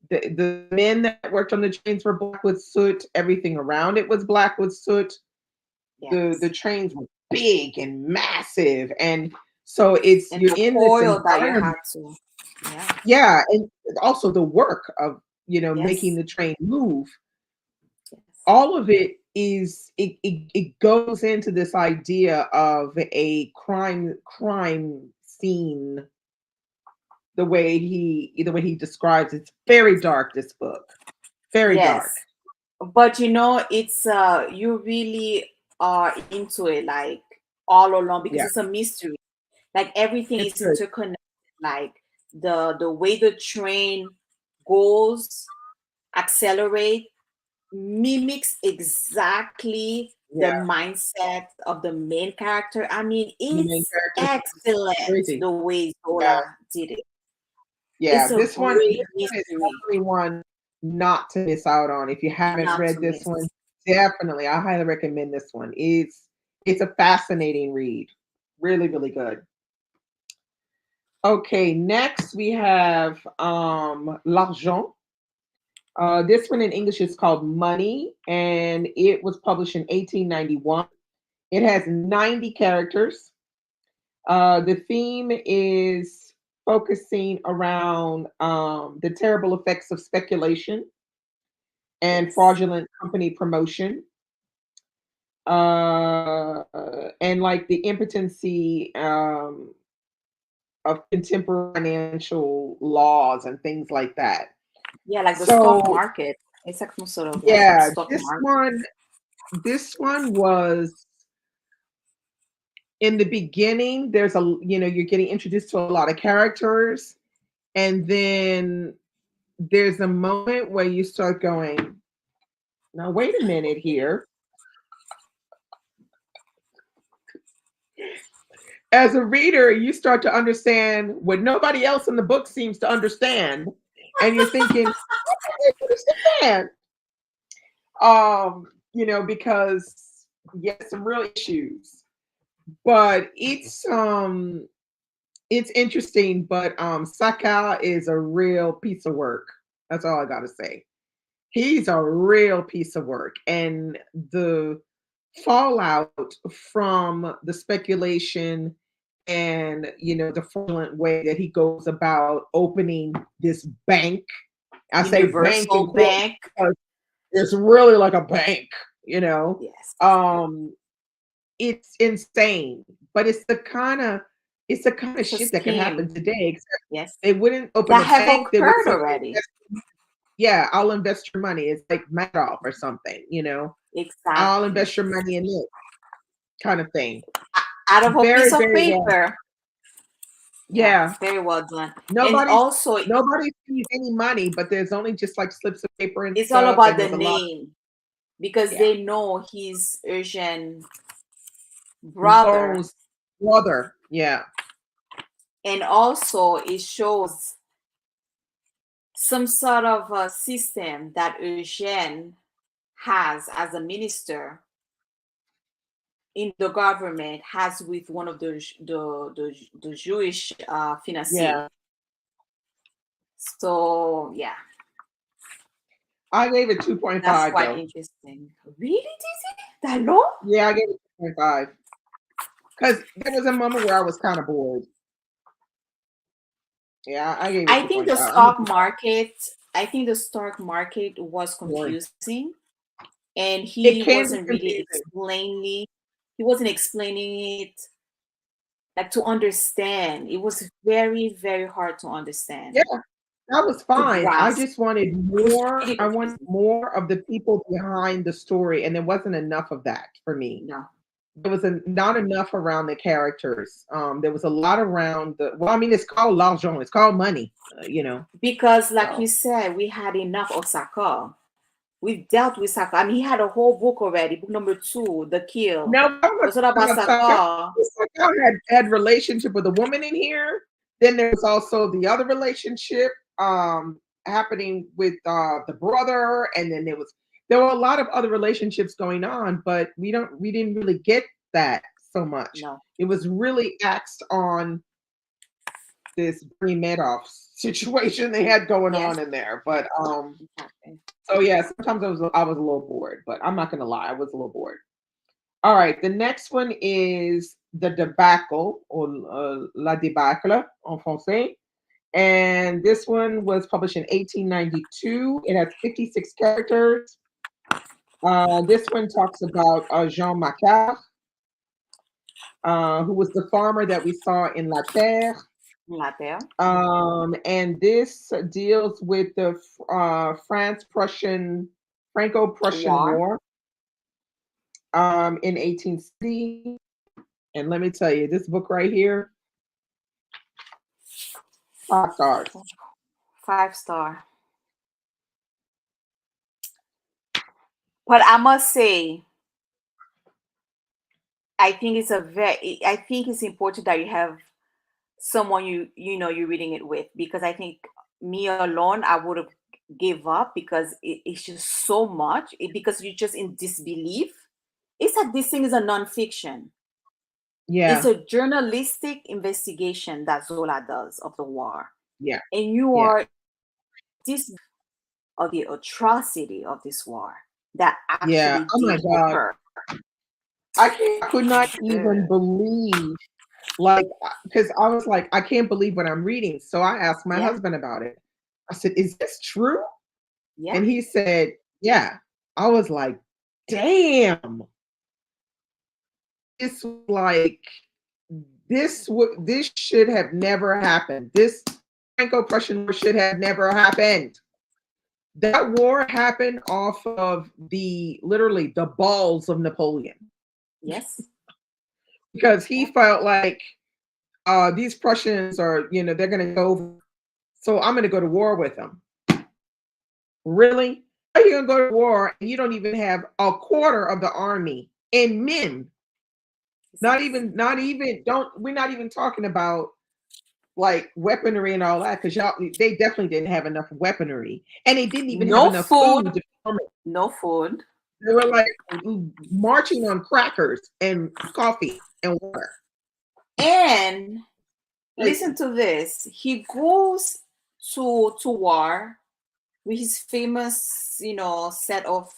The men that worked on the trains were black with soot. Everything around it was black with soot. The Yes. trains were big and massive, and so it's And you're the in this coil that you environment. had to. Yeah. Yeah, and also the work of making Yes. the train move. Yes. All of it it goes into this idea of a crime scene. The way he describes it's very dark. This book, very dark. Yes. But it's you really are into it like all along because Yeah, it's a mystery. Like everything it's is good. interconnected. Like the way the train goes, accelerate, mimics exactly the Yeah, mindset of the main character. I mean, the main it's character is excellent crazy. the way Yeah, Zola did it. yeah. It's a This one, great this one is mystery definitely one not to miss out on. If you haven't not read to this miss. one, definitely, I highly recommend this one. It's a fascinating read. Really, really good. Okay, next we have L'Argent. This one in English is called Money, and it was published in 1891. It has 90 characters. The theme is focusing around the terrible effects of speculation and Yes. fraudulent company promotion, and like the impotency of contemporary financial laws and things like that. Yeah, like the stock So market. It's like some sort of like yeah, stock this market. one this one was in the beginning. There's you're getting introduced to a lot of characters, and then there's a moment where you start going, now wait a minute here. As a reader, you start to understand what nobody else in the book seems to understand, and you're thinking, I don't understand. Because yes, some real issues, but it's interesting. But Saka is a real piece of work. That's all I gotta say. He's a real piece of work, and the fallout from the speculation and the fraudulent way that he goes about opening this bank. I say bank in Universal quotes Bank. because it's really like a bank, you know. Yes. Um, it's insane, but it's the kind of It's a shit that could happen scheme. today. Except Yes. they wouldn't open That a have bank. They would occurred simply already. yeah, I'll invest your money. It's like Madoff or something. I'll Exactly. invest your money in this kind of thing. Out of a Very, piece of very well. paper. Yeah, Yeah. very well done. And Nobody also, nobody sees any money, but there's only just like slips of paper and it's all stuff, about and the there's a lot. name because Yeah. they know he's Eugène brother. Wugong's brother. Yeah. And also, it shows some sort of a system that Eugène has as a minister in the government has with one of the Jewish fiancé. Yeah. So yeah, I gave it 2.5 that's quite though. interesting. Really, Dizzy? That low? Yeah, I gave it 2.5. Because there was a moment where I was kind of bored. Yeah, I gave it I think the 2.5. stock market. I think the stock market was Boring. confusing, and It he can be wasn't really confusing. explaining. He wasn't explaining it like to understand. It was very, very hard to understand. Yeah, that was To fine. I grasp. just wanted It was more. really I wanted confusing. more of the people behind the story, and there wasn't enough of that for me. No. There was not enough around the characters. There was a lot around the. Well, I mean, it's called l'argent. It's called money. You know. Because, like you So said, we had enough of Saka. We've dealt with Saka. I mean, he had a whole book already. Book number 2, The Kill. now I'm It was all about Saka. Saka had relationship with a woman in here. Then there was also the other relationship happening with the brother, and then there were a lot of other relationships going on, but we didn't really get that so much. No. It was really axed on this Bernie Madoff situation they had going Yes. on in there. But Exactly. so yeah, sometimes I was a little bored, but I'm not gonna lie, I was a little bored. All right, the next one is the Débâcle or La Débâcle en français. And this one was published in 1892. It has 56 characters. This one talks about Rougon-Macquart, who was the farmer that we saw in La Terre. La Terre. And this deals with the Franco-Prussian War in 1860. And let me tell you, this book right here, 5 stars. 5 star. But I must say, I think it's important that you have someone you're reading it with, because I think me alone I would have gave up because it's just so much. Because you're just in disbelief. It's like this thing is a nonfiction. Yeah. It's a journalistic investigation that Zola does of the war. Yeah. And you are this of the atrocity of this war that actually Oh my did God. occur. I could not even believe, like, because I was like, I can't believe what I'm reading. So I asked my husband about it. I said, "Is this true?" Yeah. And he said, "Yeah." I was like, "Damn." It's like this should have never happened. This Franco-Prussian War should have never happened. That war happened off of literally the balls of Napoleon. Yes. Because he felt like these Prussians are, they're going to go over. So I'm going to go to war with them. Really? Are you going to go to war and you don't even have a quarter of the army and men? We're not even talking about like weaponry and all that, because they definitely didn't have enough weaponry, and they didn't even have enough food. No food. They were like marching on crackers and coffee and water. And listen to this. He goes to war with his famous, set of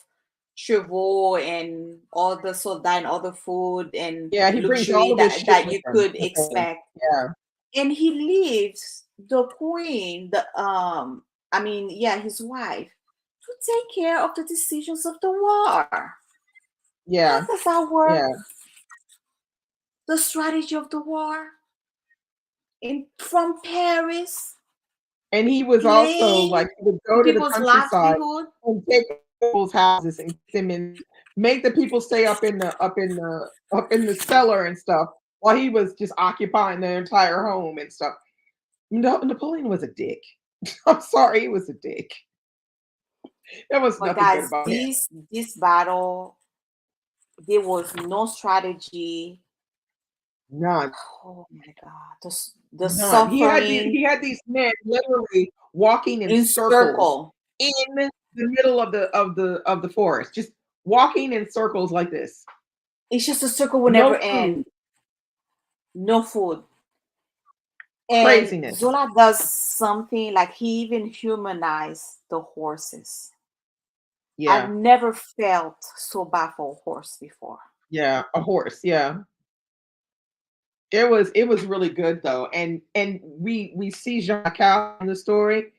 chevaux and all the soldats and all the food and he brings all luxury that you could him. expect. Yeah. And he leaves the queen, his wife, to take care of the decisions of the war. Yeah. How does that work? Yeah. The strategy of the war from Paris. And he was also like, he would go to the countryside and take people's houses and them and make the people stay up in the cellar and stuff, while he was just occupying their entire home and stuff. Napoleon was a dick. I'm sorry, he was a dick. There was nothing good about this battle, there was no strategy. None. Oh my God. The suffering. He had these men literally walking in circles in the middle of the forest, just walking in circles like this. It's just a circle will No never food. end. No food. And Craziness. Zola does something like he even humanized the horses. I've Yeah. never felt so bad for a horse before. Yeah. A horse. Yeah. It was really good though. And we see Jean-Cal in the story,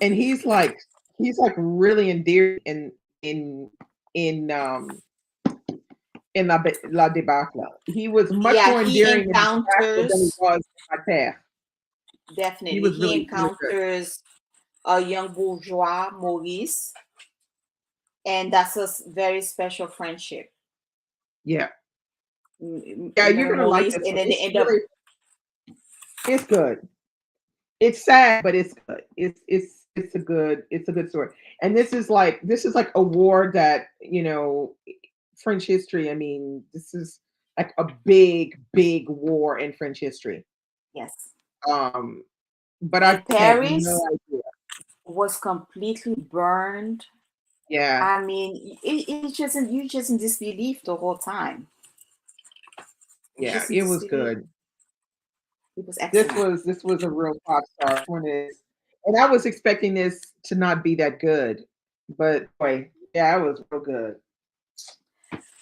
and he's like really endeared in La Débâcle. He was much Yeah, more he endearing in Débâcle than he encounters, was in Terre. He definitely, was he really, really good. encounters a young bourgeois, Maurice, and that's a very special friendship. Yeah. Yeah, you're gonna like Maurice, this and one. then they end up. It's good. It's sad, but it's good. It's a good story. And this is like a war that, French history. I mean, this is like a big, big war in French history. Yes. Um, but I And just had Paris no idea. was completely burned. Yeah, I mean, you just in disbelief the whole time. You yeah, just in it was disbelief. good. It was This excellent. was this was a real pop star. This one is, and I was expecting this to not be that good, but boy, yeah, it was real good.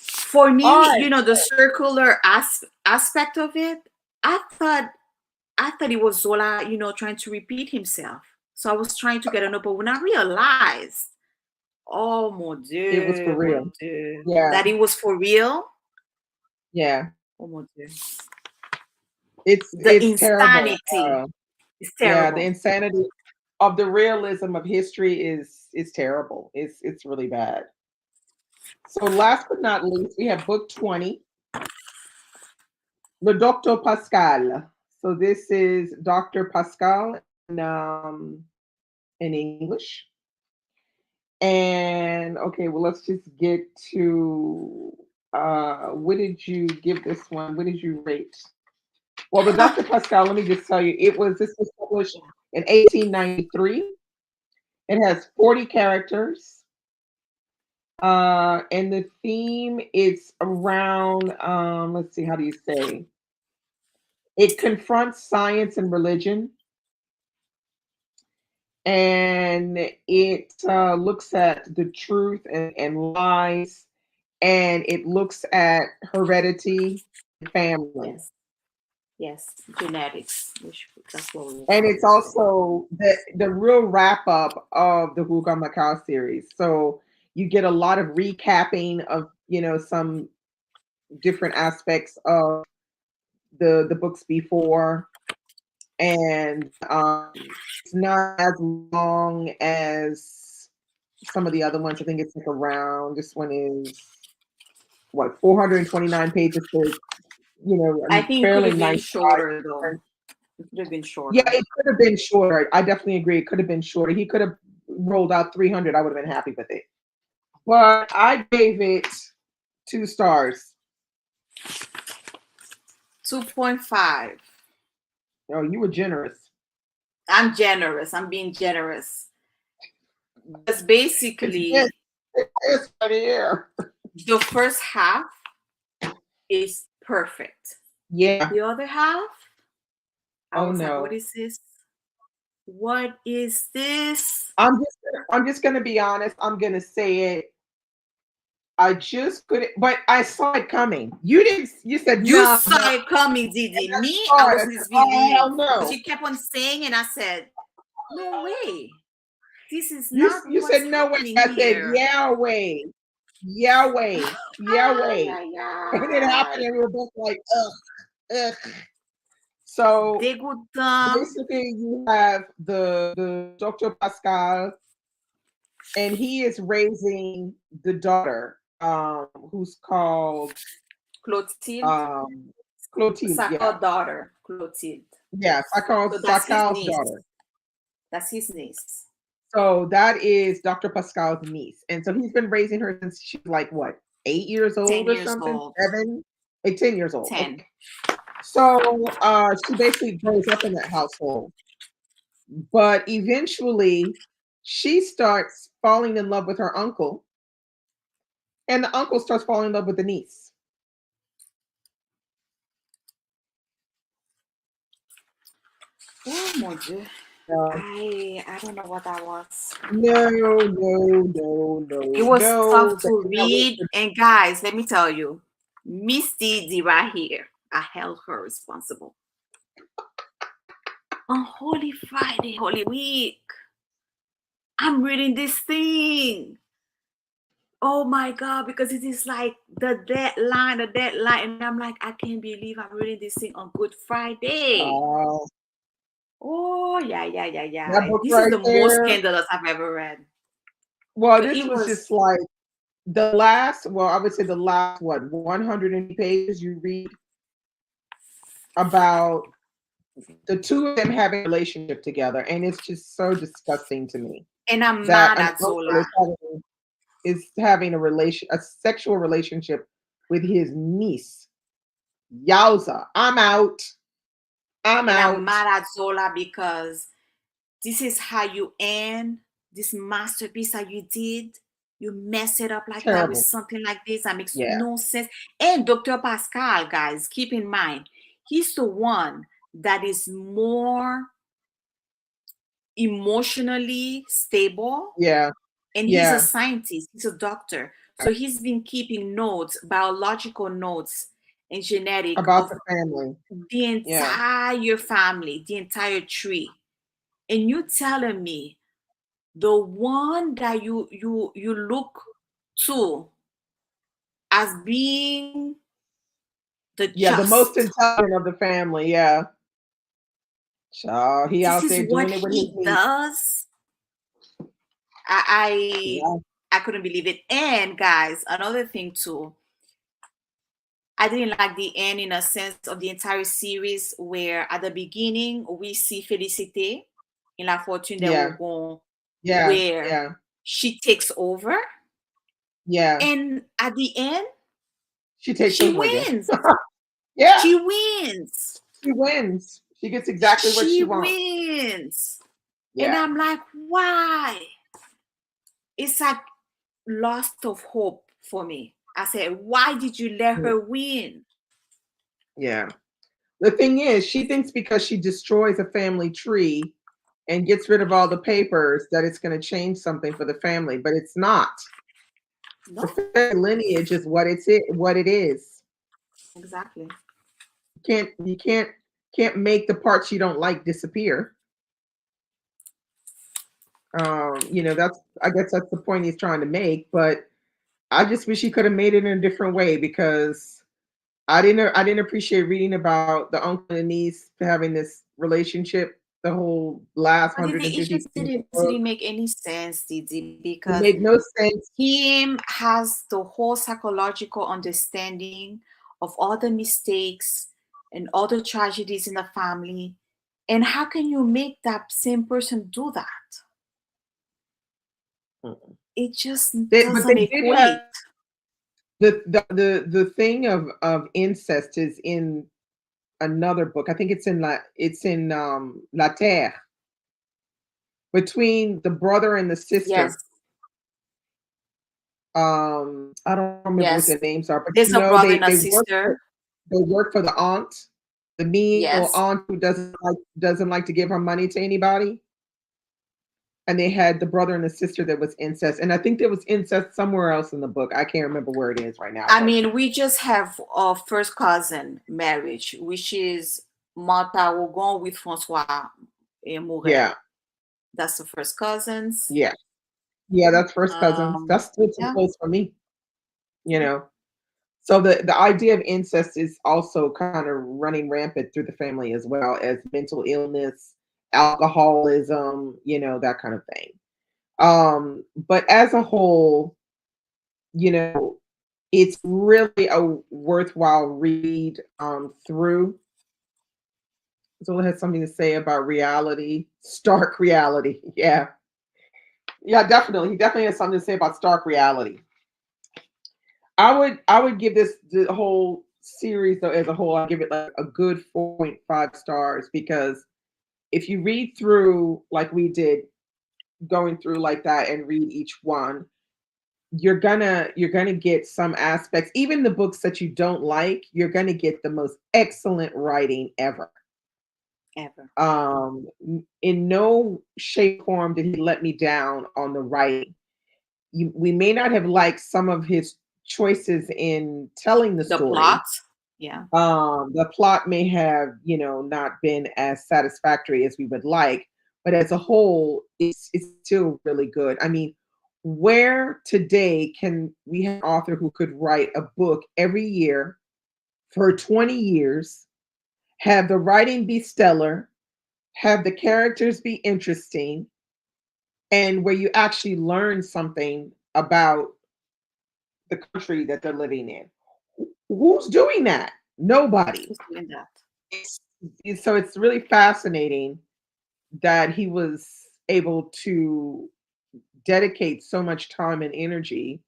For All me, right. the circular aspect of it, I thought I thought it was Zola, trying to repeat himself. So I was trying to get an but when I realized, oh It was for real. mon Dieu, Yeah, that it was for real. yeah. Oh mon Dieu. It's The it's terrible. insanity is Yeah, the terrible. insanity of the realism of history is terrible. It's really bad. So last but not least, we have book 20, Le Docteur Pascal. So this is Dr. Pascal in English. And okay, well, let's just get to what did you give this one? What did you rate? Well, the Dr. Pascal, let me just tell you, this was published in 1893. It has 40 characters. And the theme is around, let's see, how do you say? It confronts science and religion, and it looks at the truth and lies, and it looks at heredity and family. Yes. Yes. Genetics. That's what we And call it's it too. also the real wrap up of the Rougon-Macquart series. So you get a lot of recapping of, some different aspects of the books before, and it's not as long as some of the other ones. I think it's like around, this one is what, 429 pages, so it's, I a think it could fairly have been nice shorter though. size. It could have been Yeah, shorter. it could have been shorter. I definitely agree. It could have been shorter. He could have rolled out 300. I would have been happy with it. But I gave it 2 stars. 2.5. Oh, you were generous. I'm generous. I'm being generous. Because It's basically, it's right here. the first half is perfect. Yeah. The other half, I Oh was like, what no. is this? What is this? I'm just gonna be honest. I'm gonna say it. I just couldn't, but I saw it coming. You didn't. You said You no, saw no. it coming, And Didi. I Me, I saw it. was I in said, oh disbelief. hell Because no. you kept on saying, and I said, no way. This is You not you what's said no way. happening I said here. Yahweh, Yahweh, Yahweh, Ay, ay, and it happened, ay. and we were both like, ugh. So Dégoûtant. basically, you have the Dr. Pascal, and he is raising the daughter, who's called Clotilde. um, Clotilde. Yeah, Sacred daughter, Clotilde. yes. I call So that's his Pascal's niece. daughter. That's his niece. So that is Dr. Pascal's niece, and so he's been raising her since she's like what, 8 years 10 old or years something, old. 7, 10 years old. 10. Okay. So she basically grows up in that household, but eventually she starts falling in love with her uncle, and the uncle starts falling in love with the niece. Oh mon Dieu. No, I don't know what that was. no, no, no, It no, was no. tough to read. And guys, let me tell you, Misty D right here, I held her responsible. On Holy Friday, Holy Week, I'm reading this thing. Oh my God, because it is like the deadline, and I'm like, I can't believe I'm reading this thing on Good Friday. Oh, yeah. That book This is right the most there. scandalous I've ever read. Well, So this it was just like the last, well, I would say the last, what, 100 pages you read about the two of them having a relationship together. And it's just so disgusting to me and I'm that mad an at uncle Zola. is having a sexual relationship with his niece. Yowza. I'm out. I'm out. I'm mad at Zola because this is how you end this masterpiece that you did. You mess it up like that with Terrible. something like this. That makes Yeah. no sense. And Dr. Pascal, guys, keep in mind, he's the one that is more emotionally stable. Yeah. And he's a scientist, he's a doctor. So he's been keeping notes, biological notes and genetic About of the family. the entire family, the entire tree. And you telling me the one that you look to as being the the most just. intelligent of the family. Yeah. So he out This there is what doing it with his he niece. does. I couldn't believe it. And guys, another thing too, I didn't like the end in a sense of the entire series where at the beginning we see Félicité in La Fortune des Rougons where she takes over. Yeah. And at the end, she takes she over wins. Yeah. She wins. She wins. She gets exactly what she wants. She wins. Yeah. And I'm like, why? It's like lost of hope for me. I said, why did you let her win? Yeah. The thing is, she thinks because she destroys a family tree and gets rid of all the papers that it's going to change something for the family, but it's not. No. The family lineage is what it is. Exactly. You can't make the parts you don't like disappear. I guess that's the point he's trying to make, but I just wish he could have made it in a different way because I didn't appreciate reading about the uncle and niece having this relationship the whole last But 150 it just didn't make any sense, Didi, because it made no sense. Him has the whole psychological understanding of all the mistakes and all the tragedies in the family. And how can you make that same person do that? It just doesn't equate. The thing of incest is in another book. I think it's in La Terre. Between the brother and the sister. Yes. I don't remember what their names are, but there's a brother and a sister. They work for the aunt, the mean aunt who doesn't like to give her money to anybody. And they had the brother and the sister that was incest. And I think there was incest somewhere else in the book. I can't remember where it is right now. I mean, we just have a first cousin marriage, which is Martha Rougon with François and Mouret. Yeah. That's the first cousins. Yeah. Yeah, that's first cousins. That's still too close for me. So the idea of incest is also kind of running rampant through the family as well as mental illness, alcoholism, that kind of thing. But as a whole, it's really a worthwhile read through. Zola has something to say about reality, stark reality. Yeah, definitely. He definitely has something to say about stark reality. I would give the whole series though as a whole, I'd give it like a good 4.5 stars because if you read through like we did, going through like that and read each one, you're gonna get some aspects, even the books that you don't like, you're gonna get the most excellent writing ever. Ever. In no shape or form did he let me down on the writing. We may not have liked some of his choices in telling the The story. plot. Yeah. The plot may have, not been as satisfactory as we would like, but as a whole, it's still really good. I mean, where today can we have an author who could write a book every year for 20 years, have the writing be stellar, have the characters be interesting, and where you actually learn something about the country that they're living in? Who's doing that? Nobody. Who's doing that? So it's really fascinating that he was able to dedicate so much time and energy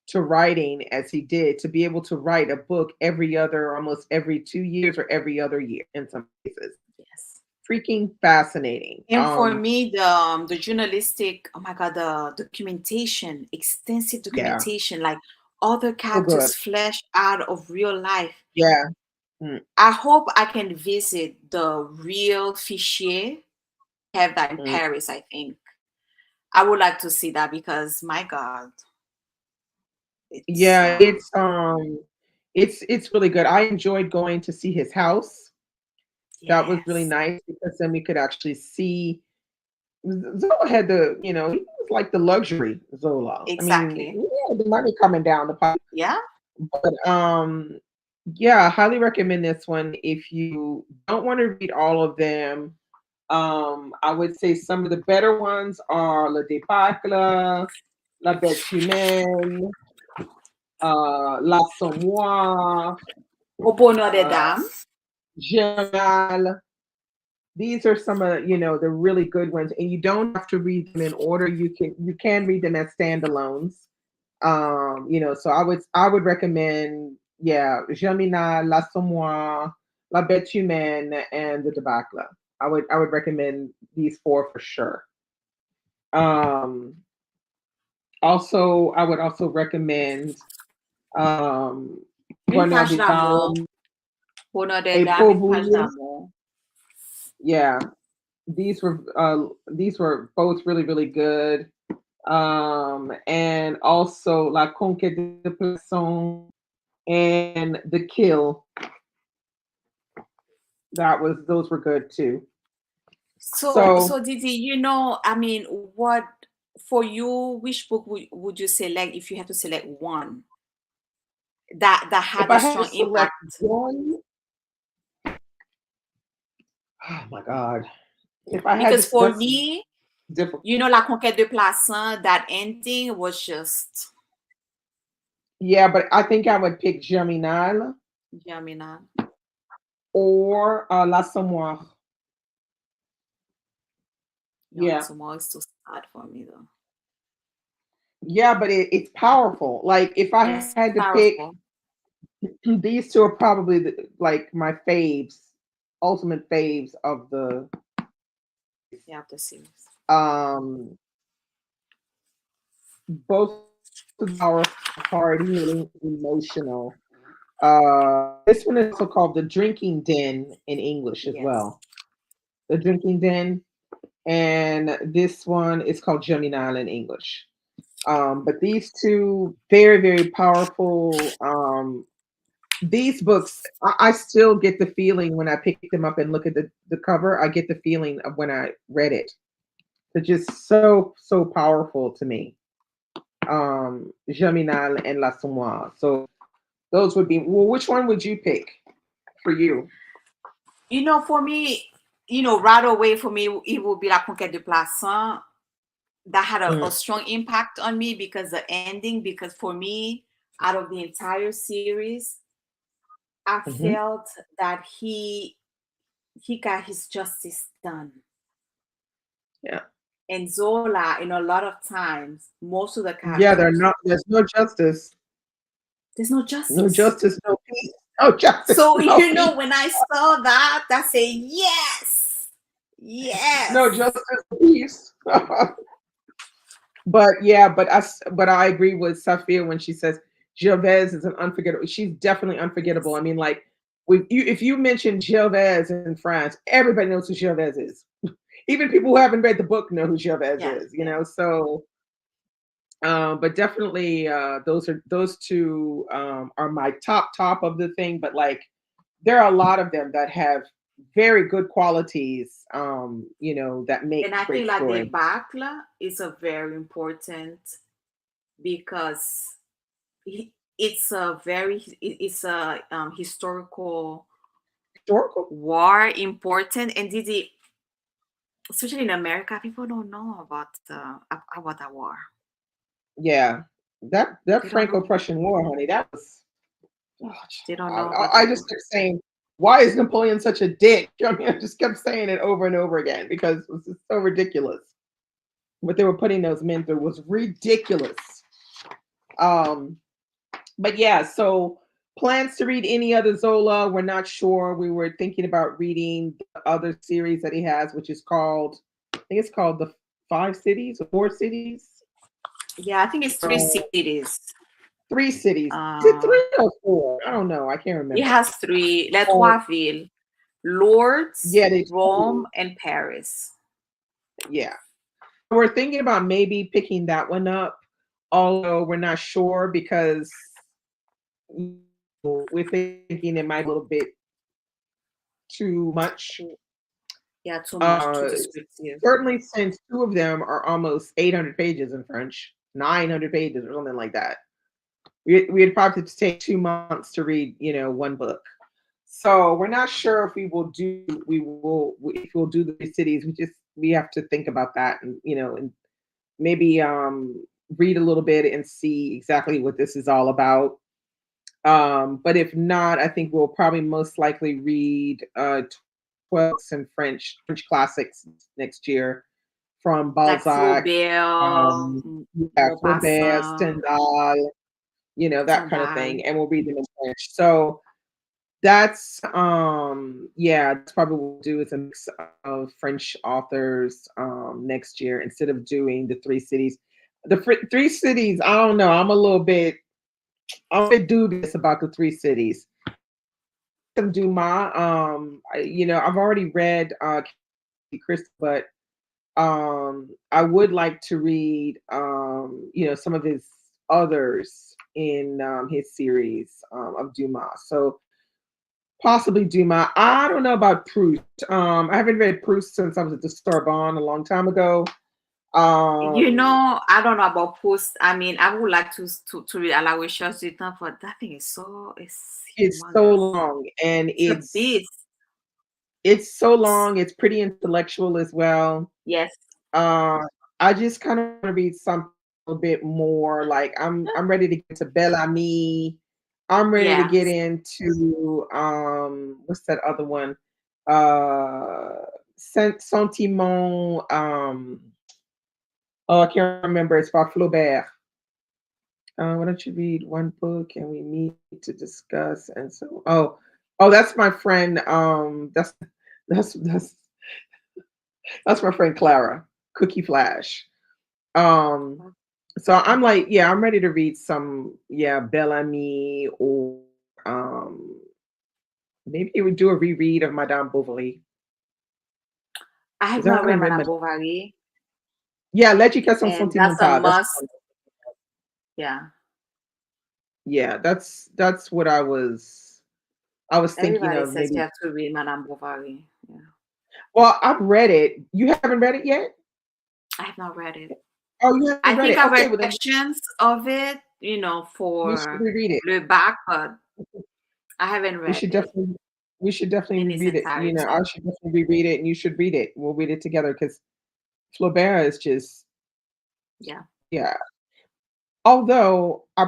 to writing as he did, to be able to write a book almost every 2 years or every other year in some cases. Yes. Freaking fascinating. And for me, the journalistic, oh my God, the documentation, extensive documentation, like other characters fleshed out of real life. Yeah. I hope I can visit the real fichier, have that in Paris, I think. I would like to see that because my God. It's really good. I enjoyed going to see his house. That was really nice because then we could actually see. Zola had he was like the luxury Zola. Exactly. I mean, the money coming down the pipe. Yeah. But I highly recommend this one if you don't want to read all of them. I would say some of the better ones are Le Débâcle, La Bête humaine, L'Assommoir, Au Bonheur des Dames. Germinal. These are some of the really good ones, and you don't have to read them in order. You can read them as standalones. So I would recommend Germinal, L'Assommoir, La Bête humaine, and the Débâcle. I would recommend these four for sure. Also, I would also recommend Une Page d'Amour. Bonheur des Dames, Une Page d'Amour. Yeah, these were both really, really good. And also La Conquête de Plassans and The Kill. Those were good too. So Didi, I mean, what for you? Which book would you select if you had to select one that had a strong impact? One, oh my God! Because for me, La Conquête de Plassans, that ending was just. Yeah, but I think I would pick Germinal. Germinal. Or L'Assommoir. L'Assommoir is too sad for me though. Yeah, but it's powerful. Like if I had to pick, these two are probably like my faves, ultimate faves of the series. Both are hard, hitting, emotional. This one is also called The Drinking Den in English as well. The Drinking Den. And this one is called Germinal in English. But these two, very, very powerful. These books, I still get the feeling when I pick them up and look at the cover, I get the feeling of when I read it. They're just so, so powerful to me. Germinal and L'Assommoir. So those would be, well, which one would you pick for you? For me, right away for me, it would be La Conquête de Plassans. That had a strong impact on me because the ending, because for me, out of the entire series, I felt that he got his justice done. Yeah. And Zola, a lot of times, most of the characters. Yeah, there's no justice. There's no justice. No justice, no peace. No justice. So, no peace. when I saw that, I say, yes. Yes. No justice, no peace. But I agree with Safia when she says Gervais is an unforgettable. She's definitely unforgettable. I mean, like if you mention Gervais in France, everybody knows who Gervais is. Even people who haven't read the book know who Gervais is, you know. So, but definitely, those two are my top of the thing. But like, there are a lot of them that have very good qualities, you know, that make And I great think like story. Débâcle is a very important because it's a historical Historical. war important, and did it, especially in America, people don't know about that war. Yeah, that They don't know. Franco-Prussian War, honey, that was. Oh, They don't I, know about I that just war. kept saying, why is Napoleon such a dick? I mean, I just kept saying it over and over again because it was just so ridiculous. What they were putting those men through was ridiculous. Um, but yeah, so plans to read any other Zola, we're not sure. We were thinking about reading the other series that he has, which is called, I think it's called The Five Cities or Four Cities. Yeah, I think it's three Um, cities. 3 cities. Is it 3 or 4? I don't know. I can't It remember. has three: Les Oh, Trois Villes, Lourdes, yeah, they Rome, and Paris. yeah. We're thinking about maybe picking that one up, although we're not sure because we're thinking it might be a little bit too much. Yeah, too much, too Uh, descriptive. Certainly since 2 of them are almost 800 pages in French, 900 pages or something like that. We'd probably have to take 2 months to read, you know, one book. So we're not sure if if we'll do the 3 cities. We have to think about that, and you know, and maybe read a little bit and see exactly what this is all about. But if not, I think we'll probably most likely read 12 books in French classics next year from Like Balzac, Flaubert, yeah, Flaubert, Maupassant, Stendhal, you know, that kind of Stendhal. thing, and we'll read them in French. So that's yeah, that's probably what we'll do is a mix of French authors next year instead of doing the 3 cities. The 3 cities, I don't know. I'm a bit dubious about the 3 cities. Some Dumas, you know, I've already read Chris, but I would like to read you know, some of his others in his series of Dumas. So possibly Dumas. I don't know about Proust. I haven't read Proust since I was at the Sorbonne a long time ago. You Um, know, I don't know about Post. I mean, I would like to read À la recherche du temps, but that thing is it's it's so humongous. long and It's a beast. it's so long. It's pretty intellectual as well. Yes. Uh, I just kind of want to read something a bit more. Like I'm ready to get to Bel Ami. I'm ready to Yeah. get into what's that other one? Uh Sentiment. Oh, I can't remember. It's by Flaubert. Why don't you read one book and we meet to discuss? And so, oh, that's my friend. That's that's that's my friend Clara, Cookie Flash. Um, so I'm like, yeah, I'm ready to read some, yeah, Bellamy or um, maybe we would do a reread of Madame Bovary. I have Because I not read haven't read Madame Madame. Bovary, Yeah, L'Éducation and that's a Sentimentale. That's must. Yeah. yeah, that's what I was thinking Everybody of says you maybe. have to read Madame Bovary. Yeah. Well, I've read it. You haven't read it yet? I have not read it. Oh, you I haven't read think it. I Okay, read well then sections of it, you know, we should for reread it. Le Bac, but I haven't We read should it definitely we should definitely in its reread it. You know, I entirety. should definitely reread it and you should read it. We'll read it together because Flaubert is just Yeah. yeah. Although I uh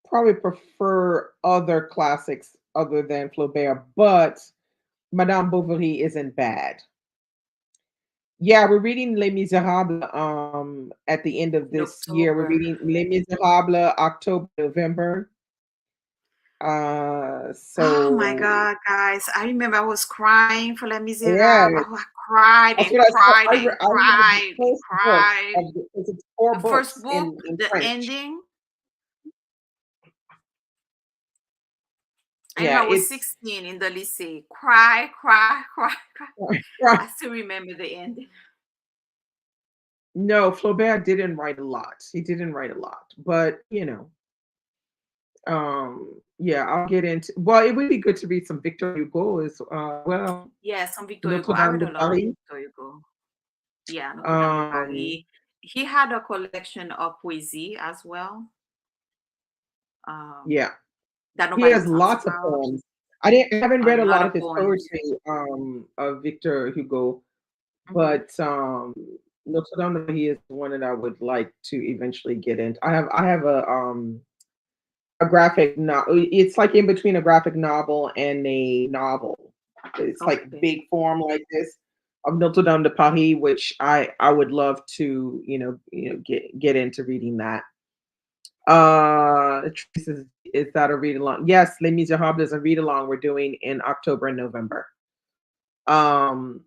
probably prefer other classics other than Flaubert, but Madame Bovary isn't bad. Yeah, we're reading Les Miserables at the end of In this year. We're October. reading Les Miserables October, November. Oh my So God, guys. I remember I was crying for Les yeah, Miserables. Oh, I cried That's and what I said. cried and I read the cried and first book cried. of the, because it's four The first books book, in the French. ending. I Yeah, remember I was it's 16 in the lycée. Cry, cry, cry, cry. right. I still remember the ending. No, Flaubert didn't write a lot. He didn't write a lot, but yeah, I'll get into. Well, it would be good to read some Victor Hugo as well. Yeah, some Victor Hugo. Notre I Dame read de a lot of Paris. Victor Hugo. Yeah, Notre Dame de Um, Paris. He had a collection of poesy as well. yeah, That he nobody has talks lots of about. poems. I haven't A read a lot lot of of his poems. poetry of Victor Hugo, Hmm. but Notre Dame de Paris is one that I would like to eventually get into. I have a graphic novel. It's like in between a graphic novel and a novel. It's like Okay. big form like this of Notre Dame de Paris, which I would love to get into reading that. Trace is that a read along? Yes, Les Miserables is a read along we're doing in October and November. Um,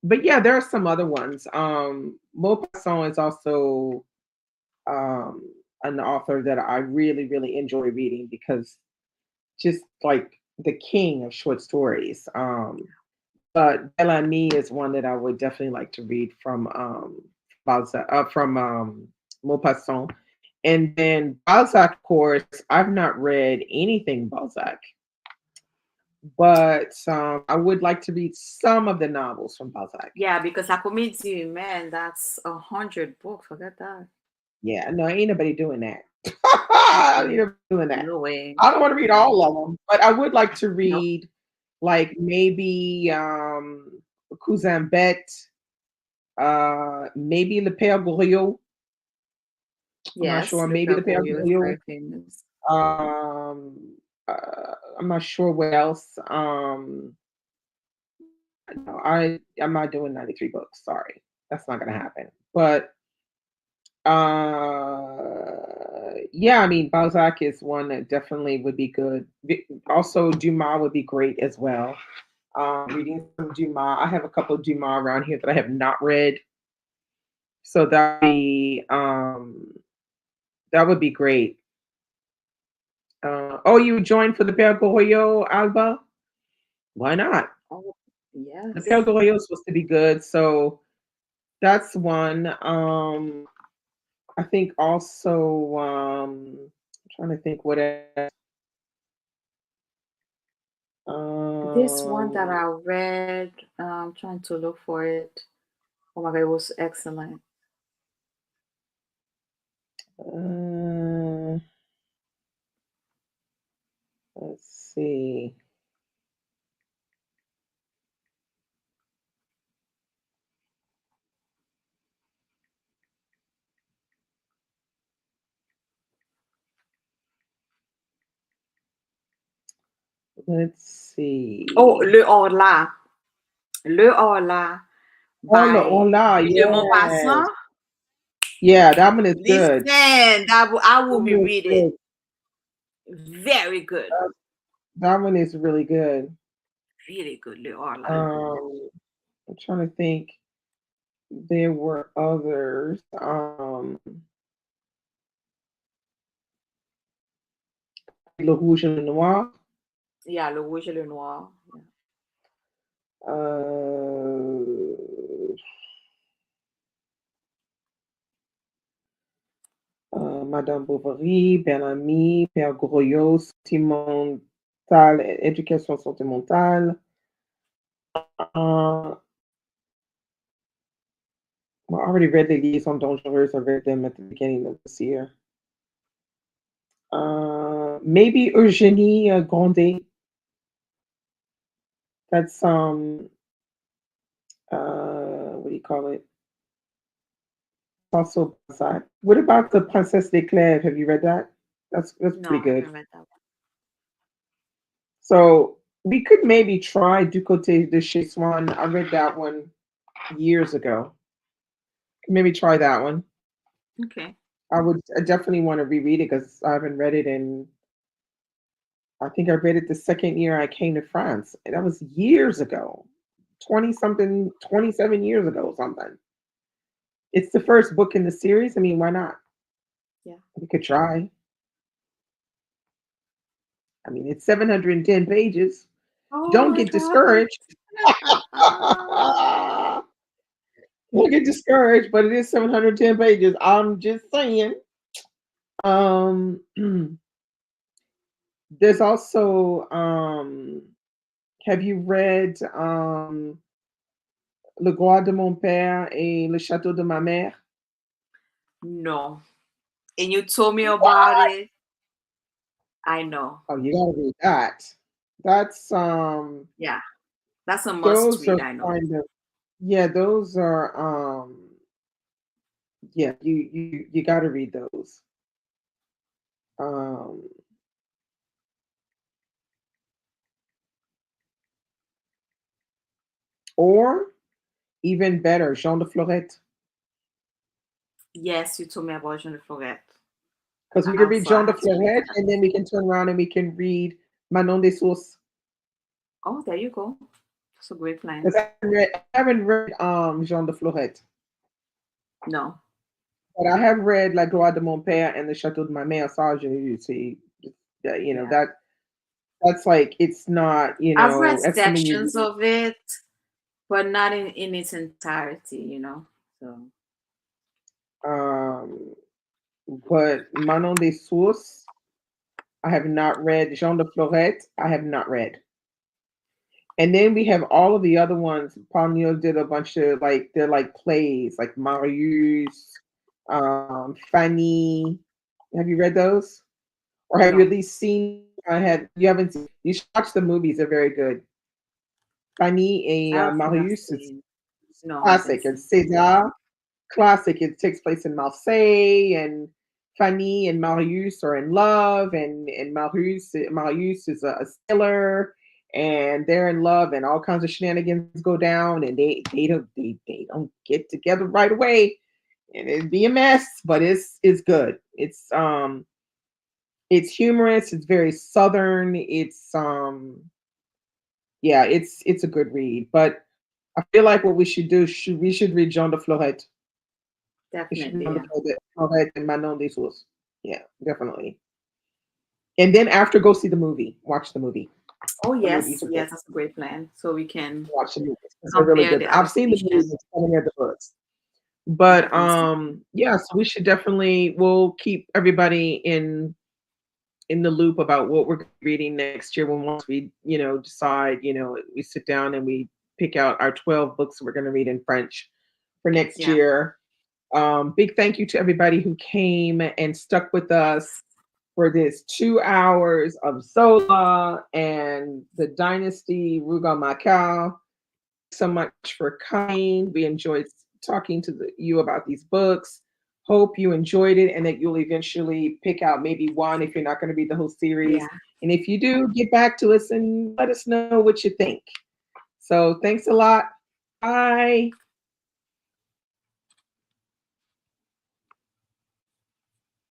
but yeah, there are some other ones. Maupassant is also um an author that I really, really enjoy reading because just like the king of short stories. But Bellamy is one that I would definitely like to read from Balzac, from Maupassant. And then Balzac, of course, I've not read anything Balzac, but I would like to read some of the novels from Balzac. Yeah, because La Comédie Humaine, that's 100 books. Forget that. Yeah, no, ain't nobody doing that. Ain't nobody doing that. No way. I don't want to read all of them, but I would like to No. read like maybe Cousin Bête, maybe Le Père Goriot. I'm not Yes, sure. Le Maybe Père Le Père Goriot is Goriot. very famous. I'm not sure what else. No, I'm not doing 93 books. Sorry, that's not gonna happen. But yeah, I mean Balzac is one that definitely would be good. Also, Dumas would be great as well. Reading some Dumas. I have a couple of Dumas around here that I have not read, so that would be great. Oh, you joined for the Père Goriot, Alba? Why not? Oh, The Père yes. Goriot is supposed to be good, so that's one. I think also I'm trying to think what else. This one that Um, I read, I'm trying to look for it. Oh my God, it was excellent. uh, let's see. Let's Oh, see. Le Horla. Le Horla Hola, by hola, Guy de yes. Maupassant. Yeah, that one is Listen, good. I That will be one is reading. good. Very good. That one is really good. Really good, Le Horla. I'm trying to think. There were others. Le Rouge et le Noir. Yeah, Le Rouge et le Noir. Yeah. Uh, Madame Bovary, Bellamy, Père Goriot, sentimental, éducation sentimentale. Uh, well, I already read Les Liaisons Dangereuses. I read them at the beginning of this year. Maybe Eugénie Grandet. That's what do you call it? Also Balzac. What about the Princesse des Clèves? Have you read that? That's No, pretty I good. haven't read that one. So we could maybe try Du Côté de Chez Swann. I read that one years ago. Maybe try that one. Okay. I definitely want to reread it because I haven't read it in. I think I read it the second year I came to France. And that was years ago, 20-something, 27 years ago or something. It's the first book in the series. I mean, why not? Yeah. We could try. I mean, it's 710 pages. Oh Don't my get God. discouraged. Don't get discouraged, but it is 710 pages. I'm just saying. There's also have you read Le Gloire de mon père et Le Château de ma mère? No. And you told me about it. I know. Oh, you gotta read that. That's Yeah. That's a must those are read, I know. kind of, yeah, those are yeah, you gotta read those. Um or even better, Jean de Florette. Yes, you told me about Jean de Florette. Because we can read Also, I Jean de have to read Florette that. and then we can turn around and we can read Manon des Sources. Oh, there you go. That's a great plan. Because I haven't read Jean de Florette. No. But I have read La Gloire de mon père and the Château de ma mère. So you see, you know, Yeah. that's like, it's not, I've read that's something you sections of it, but not in its entirety, you know. So but Manon des Sources, I have not read. Jean de Florette, I have not read. And then we have all of the other ones. Paul Neal did a bunch of they're like plays, like Marius, Fanny. Have you read those? Or have you at no. least seen? You haven't seen, you should watch the movies, they're very good. Fanny I et don't think I've Marius, it's seen. No, I haven't classic. seen. It's César, classic. It takes place in Marseille, and Fanny and Marius are in love, and Marius is a sailor, and they're in love, and all kinds of shenanigans go down, and they don't get together right away, and it'd be a mess, but it's good. It's humorous. It's very southern. Yeah, it's a good read. But I feel like what we should do, we should read Jean de Florette. We should read Definitely, Jean de yeah. Florette and Manon des Sources. Yeah, definitely. And then after, go see the movie. Watch the movie. Oh The yes, movies are good. yes, that's a great plan. So we can Watch the movies. 'Cause they're really compare good. the I've seen the movies adaptation. and read the books. I But haven't seen. yeah, so we should definitely, we'll keep everybody in the loop about what we're reading next year, when once we decide, we sit down and we pick out our 12 books we're going to read in French for next Yeah. year. Big thank you to everybody who came and stuck with us for this 2 hours of Zola and the Dynasty, Rougon-Macquart. So much for coming. We enjoyed talking to you about these books. Hope you enjoyed it and that you'll eventually pick out maybe one if you're not going to read the whole series. Yeah. And if you do, get back to us and let us know what you think. So thanks a lot. Bye.